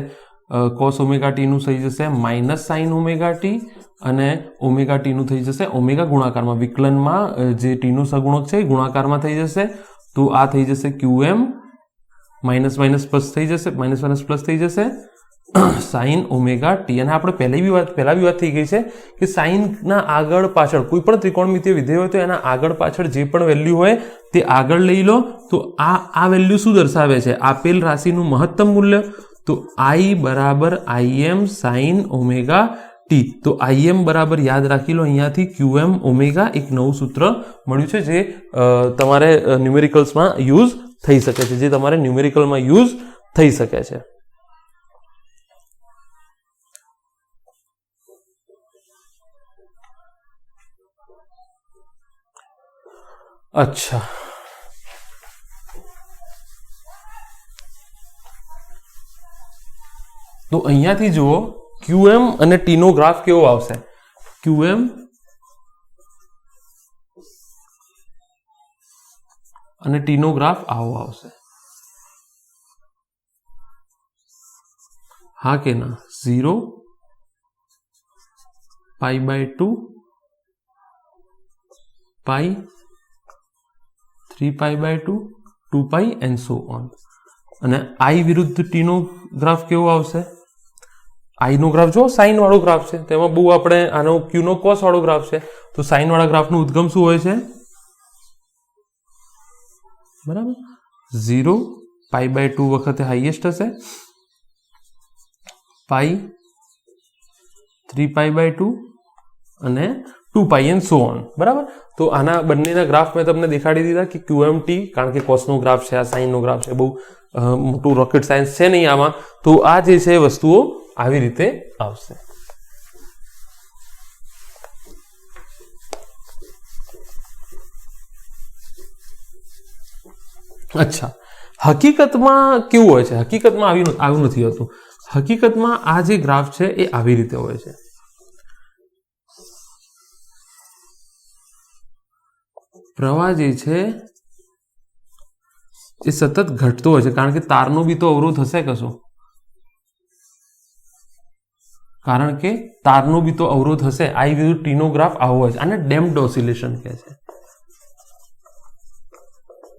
cos omega t નું થઈ જશે માઇનસ sin omega t, અને omega t નું થઈ જશે ઓમેગા ગુણાકારમાં, વિકલનમાં જે t નું સગુણક છે એ ગુણાકારમાં થઈ જશે. તો આ થઈ જશે qm માઇનસ માઇનસ પ્લસ થઈ જશે, માઇનસ માઇનસ પ્લસ થઈ જશે sin omega t. અને આપણે પહેલા બી વાત થઈ ગઈ છે કે સાઇનના આગળ પાછળ કોઈ પણ ત્રિકોણમિતીય વિધેય હોય તો એના આગળ પાછળ જે પણ વેલ્યુ હોય તે આગળ લઈ લો. તો આ વેલ્યુ શું દર્શાવે છે? આપેલ રાશિનું મહત્તમ મૂલ્ય. તો i બરાબર im sin omega t. તો im બરાબર યાદ રાખી લો, અહીંયાથી qm ઓમેગા એક નવું સૂત્ર મળ્યું છે જે તમારે ન્યુમેરિકલ્સમાં યુઝ થઈ શકે છે, અચ્છા, તો અહીંયાથી જુઓ QM અને T નો ગ્રાફ કેવો આવશે? QM અને T નો ગ્રાફ આવો આવશે. હા કે ના? 0 π/2 π 3π/2 2π and so on. અને I વિરુદ્ધ T નો ગ્રાફ કેવો આવશે? I નો ગ્રાફ જો સાઇન વાળો ગ્રાફ છે, તેમાં બહુ આપણે આનો Q નો કોસ વાળો ગ્રાફ છે, તો સાઇન વાળા ગ્રાફનું ઉદ્ગમ શું હોય છે? બરાબર, 0 π/2 વખતે હાઈએસ્ટ હશે, π 3π/2 અને 2π and so on. બરાબર, તો આના બંનેના ગ્રાફ મેં તમને દેખાડી દીધા કે QMT, કારણ કે કોસનો ગ્રાફ છે, આ સાઇનનો ગ્રાફ છે, બહુ મોટું રોકેટ સાયન્સ છે નહીં આમાં, તો આ જે છે વસ્તુઓ આવી રીતે આવશે. અચ્છા, હકીકતમાં કેવું હોય છે? હકીકતમાં આવું નથી હોતું. હકીકતમાં આ જે ગ્રાફ છે એ આવી રીતે હોય છે. પ્રવાહ જે છે એ સતત ઘટતો હોય છે, કારણ કે તારનો બી તો અવરોધ હશે કશો, કારણ કે તારનો બી તો અવરોધ હશે. I વિરુદ્ધ T નો ગ્રાફ આવો હોય છે. આને ડેમ્પ્ડ ઓસિલેશન કહે છે.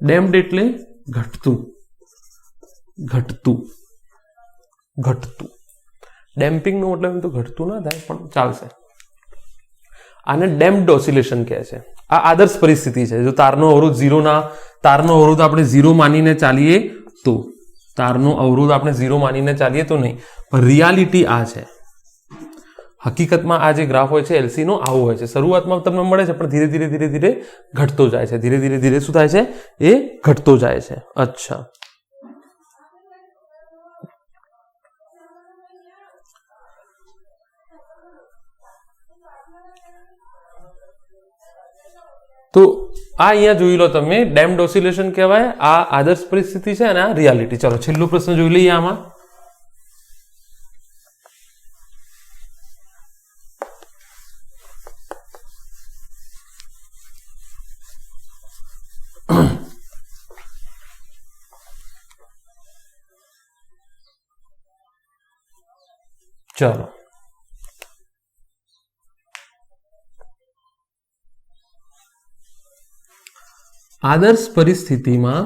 ડેમ્પ્ડ એટલે ઘટતું ઘટતું ઘટતું. ડેમ્પિંગ નો મતલબ એમ તો ઘટતું ના થાય, પણ ચાલશે. આને ડેમ્પ્ડ ઓસિલેશન કહે છે. આ આદર્શ પરિસ્થિતિ છે. જો તારનો અવરોધ તારનો અવરોધ આપણે 0 માનીને ચાલીએ તો, તારનો અવરોધ આપણે 0 માનીને ચાલીએ તો નહીં, પણ રિયાલિટી આ છે. હકીકતમાં આ જે ગ્રાફ હોય છે LC નો આવો હોય છે. શરૂઆતમાં તમને મળે છે, પણ ધીરે ધીરે ઘટતો જાય છે. ધીરે ધીરે શું થાય છે? એ ઘટતો જાય છે. અચ્છા, તો આ અહીંયા જોઈ લો તમે, ડેમ્પ્ડ ઓસિલેશન કહેવાય. આ આદર્શ પરિસ્થિતિ છે અને આ રિયાલિટી. ચલો છેલ્લો પ્રશ્ન જોઈ લઈએ આમાં. ચલો, આદર્શ પરિસ્થિતિમાં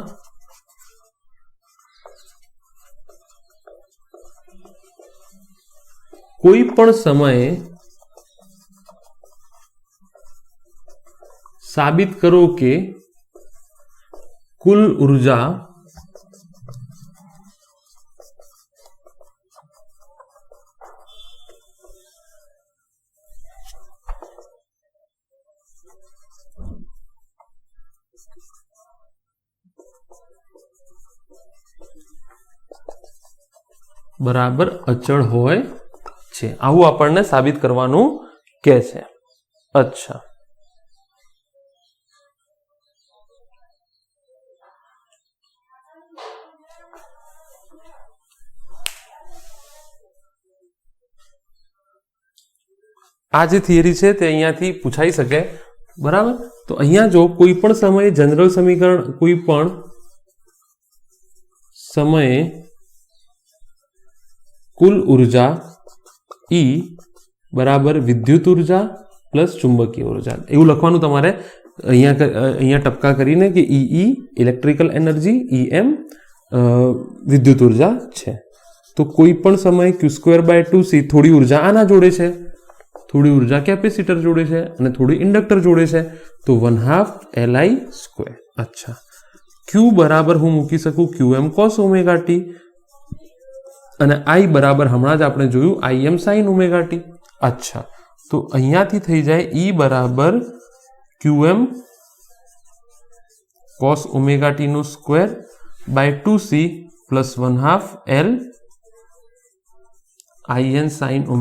કોઈ પણ સમયે સાબિત કરો કે કુલ ઉર્જા બરાબર અચળ હોય છે. આવું આપણને સાબિત કરવાનું કહે છે. અચ્છા, આ જે થિયરી છે તે અહીંયાથી પૂછાઈ શકે. બરાબર, તો અહીંયા જો કોઈ પણ સમયે જનરલ સમીકરણ, કોઈ પણ સમયે કુલ ઉર્જા E બરાબર વિદ્યુત ઉર્જા પ્લસ ચુંબકીય ઉર્જા, એવું લખવાનું તમારે અહીંયા ટપકા કરીને કે EE ઇલેક્ટ્રિકલ એનર્જી, EM વિદ્યુત ઉર્જા છે. તો કોઈ પણ સમયે Q²/2C થોડી ઉર્જા આના જોડે છે, થોડી ઉર્જા કેપેસિટર જોડે છે અને થોડી ઇન્ડક્ટર જોડે છે, તો 1/2 Li². અચ્છા, Q બરાબર હું મૂકી શકું QM cos ωt અને I બરાબર હમણાં જ આપણે જોયું IM sin ωt. અચ્છા, તો અહીંયાથી થઈ જાય E બરાબર QM cos ωt²/2C plus 1/2 L IN sin ωt².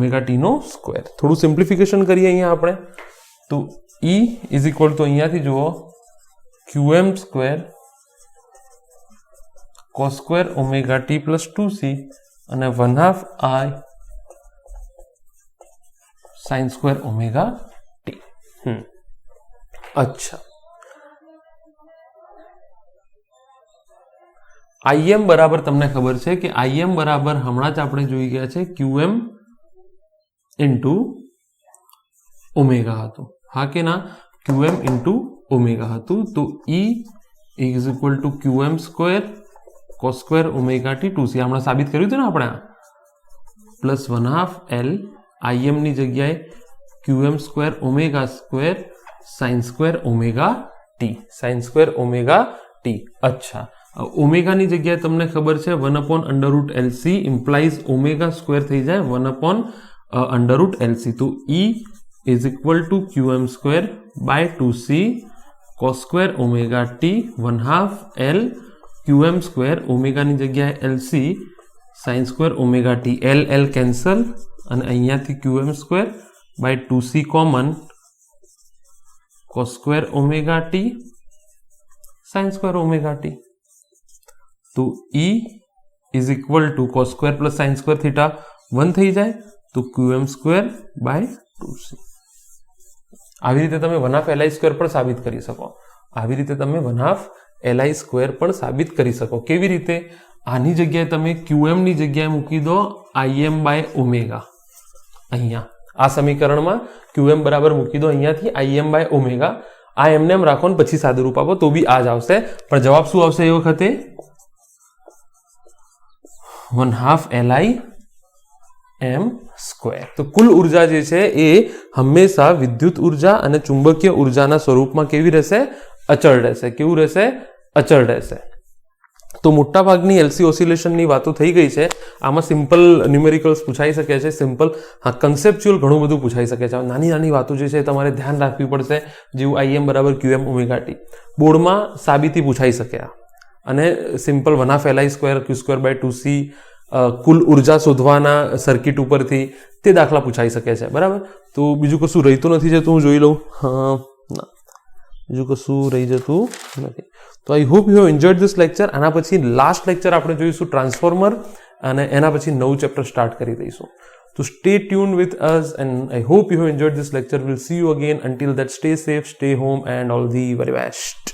થોડું સિમ્પ્લિફિકેશન કરીએ અહીંયા આપણે, તો E ઇઝ ઇક્વલ ટુ અહીંયાથી જુઓ QM² cos² ωt plus 2C અને 1/2 I sin square omega T. અચ્છા, IM બરાબર તમને ખબર છે કે IM બરાબર હમણાં જ આપણે જોઈ ગયા છે QM ઇન્ટુ ઓમેગા હતું, હા કે ના? QM ઇન્ટુ ઓમેગા હતું. તો E is equal to QM square cos square omega T 2C હમણાં સાબિત કર્યું હતું ને આપણે, પ્લસ 1/2 L IM ની જગ્યાએ QM square omega square sign square omega T, sine square omega T. અચ્છા, ઓમેગાની જગ્યાએ તમને ખબર છે 1/√LC ઇમ્પ્લાઇઝ ઓમેગા સ્ક્વેર થઈ જાય 1/√LC. તો E is equal to QM square by 2C cos square omega T 1/2 L QM square ઓમેગાની જગ્યાએ LC sine square omega T. L cancel અને અહીંયાથી QM square by 2C common cos square omega T sine square omega T. તો E is equal to cos square plus sine square theta 1 થઈ જાય, તો QM square by 2C. આવી રીતે તમે 1/2 LI square પણ સાબિત કરી શકો. આવી રીતે તમે 1/2 LI સ્ક્વેર પણ સાબિત કરી શકો. કેવી રીતે? આની જગ્યાએ તમે QM ની જગ્યાએ મૂકી દો IM બાય ઓમેગા. અહીંયા આ સમીકરણમાં QM બરાબર મૂકી દો અહીંયાથી IM બાય ઓમેગા. આ એમને એમ રાખો ને પછી સાદું રૂપ આપો તો બી આ જ આવશે, પણ જવાબ શું આવશે એ વખતે? 1/2 LI m સ્ક્વેર. તો કુલ ઉર્જા જે છે એ હંમેશા વિદ્યુત ઉર્જા અને ચુંબકીય ઉર્જાના સ્વરૂપમાં કેવી રહેશે? અચળ રહેશે. કેવું રહેશે? અચળ રહેશે. તો મોટા ભાગની એલસી ઓસિલેશનની વાતો થઈ ગઈ છે. આમાં સિમ્પલ ન્યુમેરિકલ્સ પૂછાઈ શકે છે, સિમ્પલ, હા કન્સેપ્ચ્યુઅલ ઘણું બધું પૂછાઈ શકે છે. નાની નાની વાતો જે છે તમારે ધ્યાન રાખવી પડશે, જેવું IM બરાબર QM ઓમેગા ટી. બોર્ડમાં સાબિતી પૂછાઈ શકે અને simple 1/2 LI square Q square by 2C કુલ ઉર્જા શોધવાના સર્કિટ ઉપરથી તે દાખલા પૂછાઈ શકે છે. બરાબર, તો બીજું કશું રહેતું નથી જતું, હું જોઈ લઉં. હા, ના બીજું કશું રહી જતું નથી. તો I hope you have enjoyed this lecture. આના પછી લાસ્ટ લેક્ચર આપણે જોઈશું ટ્રાન્સફોર્મર અને એના પછી નવું ચેપ્ટર સ્ટાર્ટ કરી દઈશું. તો stay tune with us and I hope you have enjoyed this lecture. Will see you again. અંટિલ that stay safe, stay home and all the very best.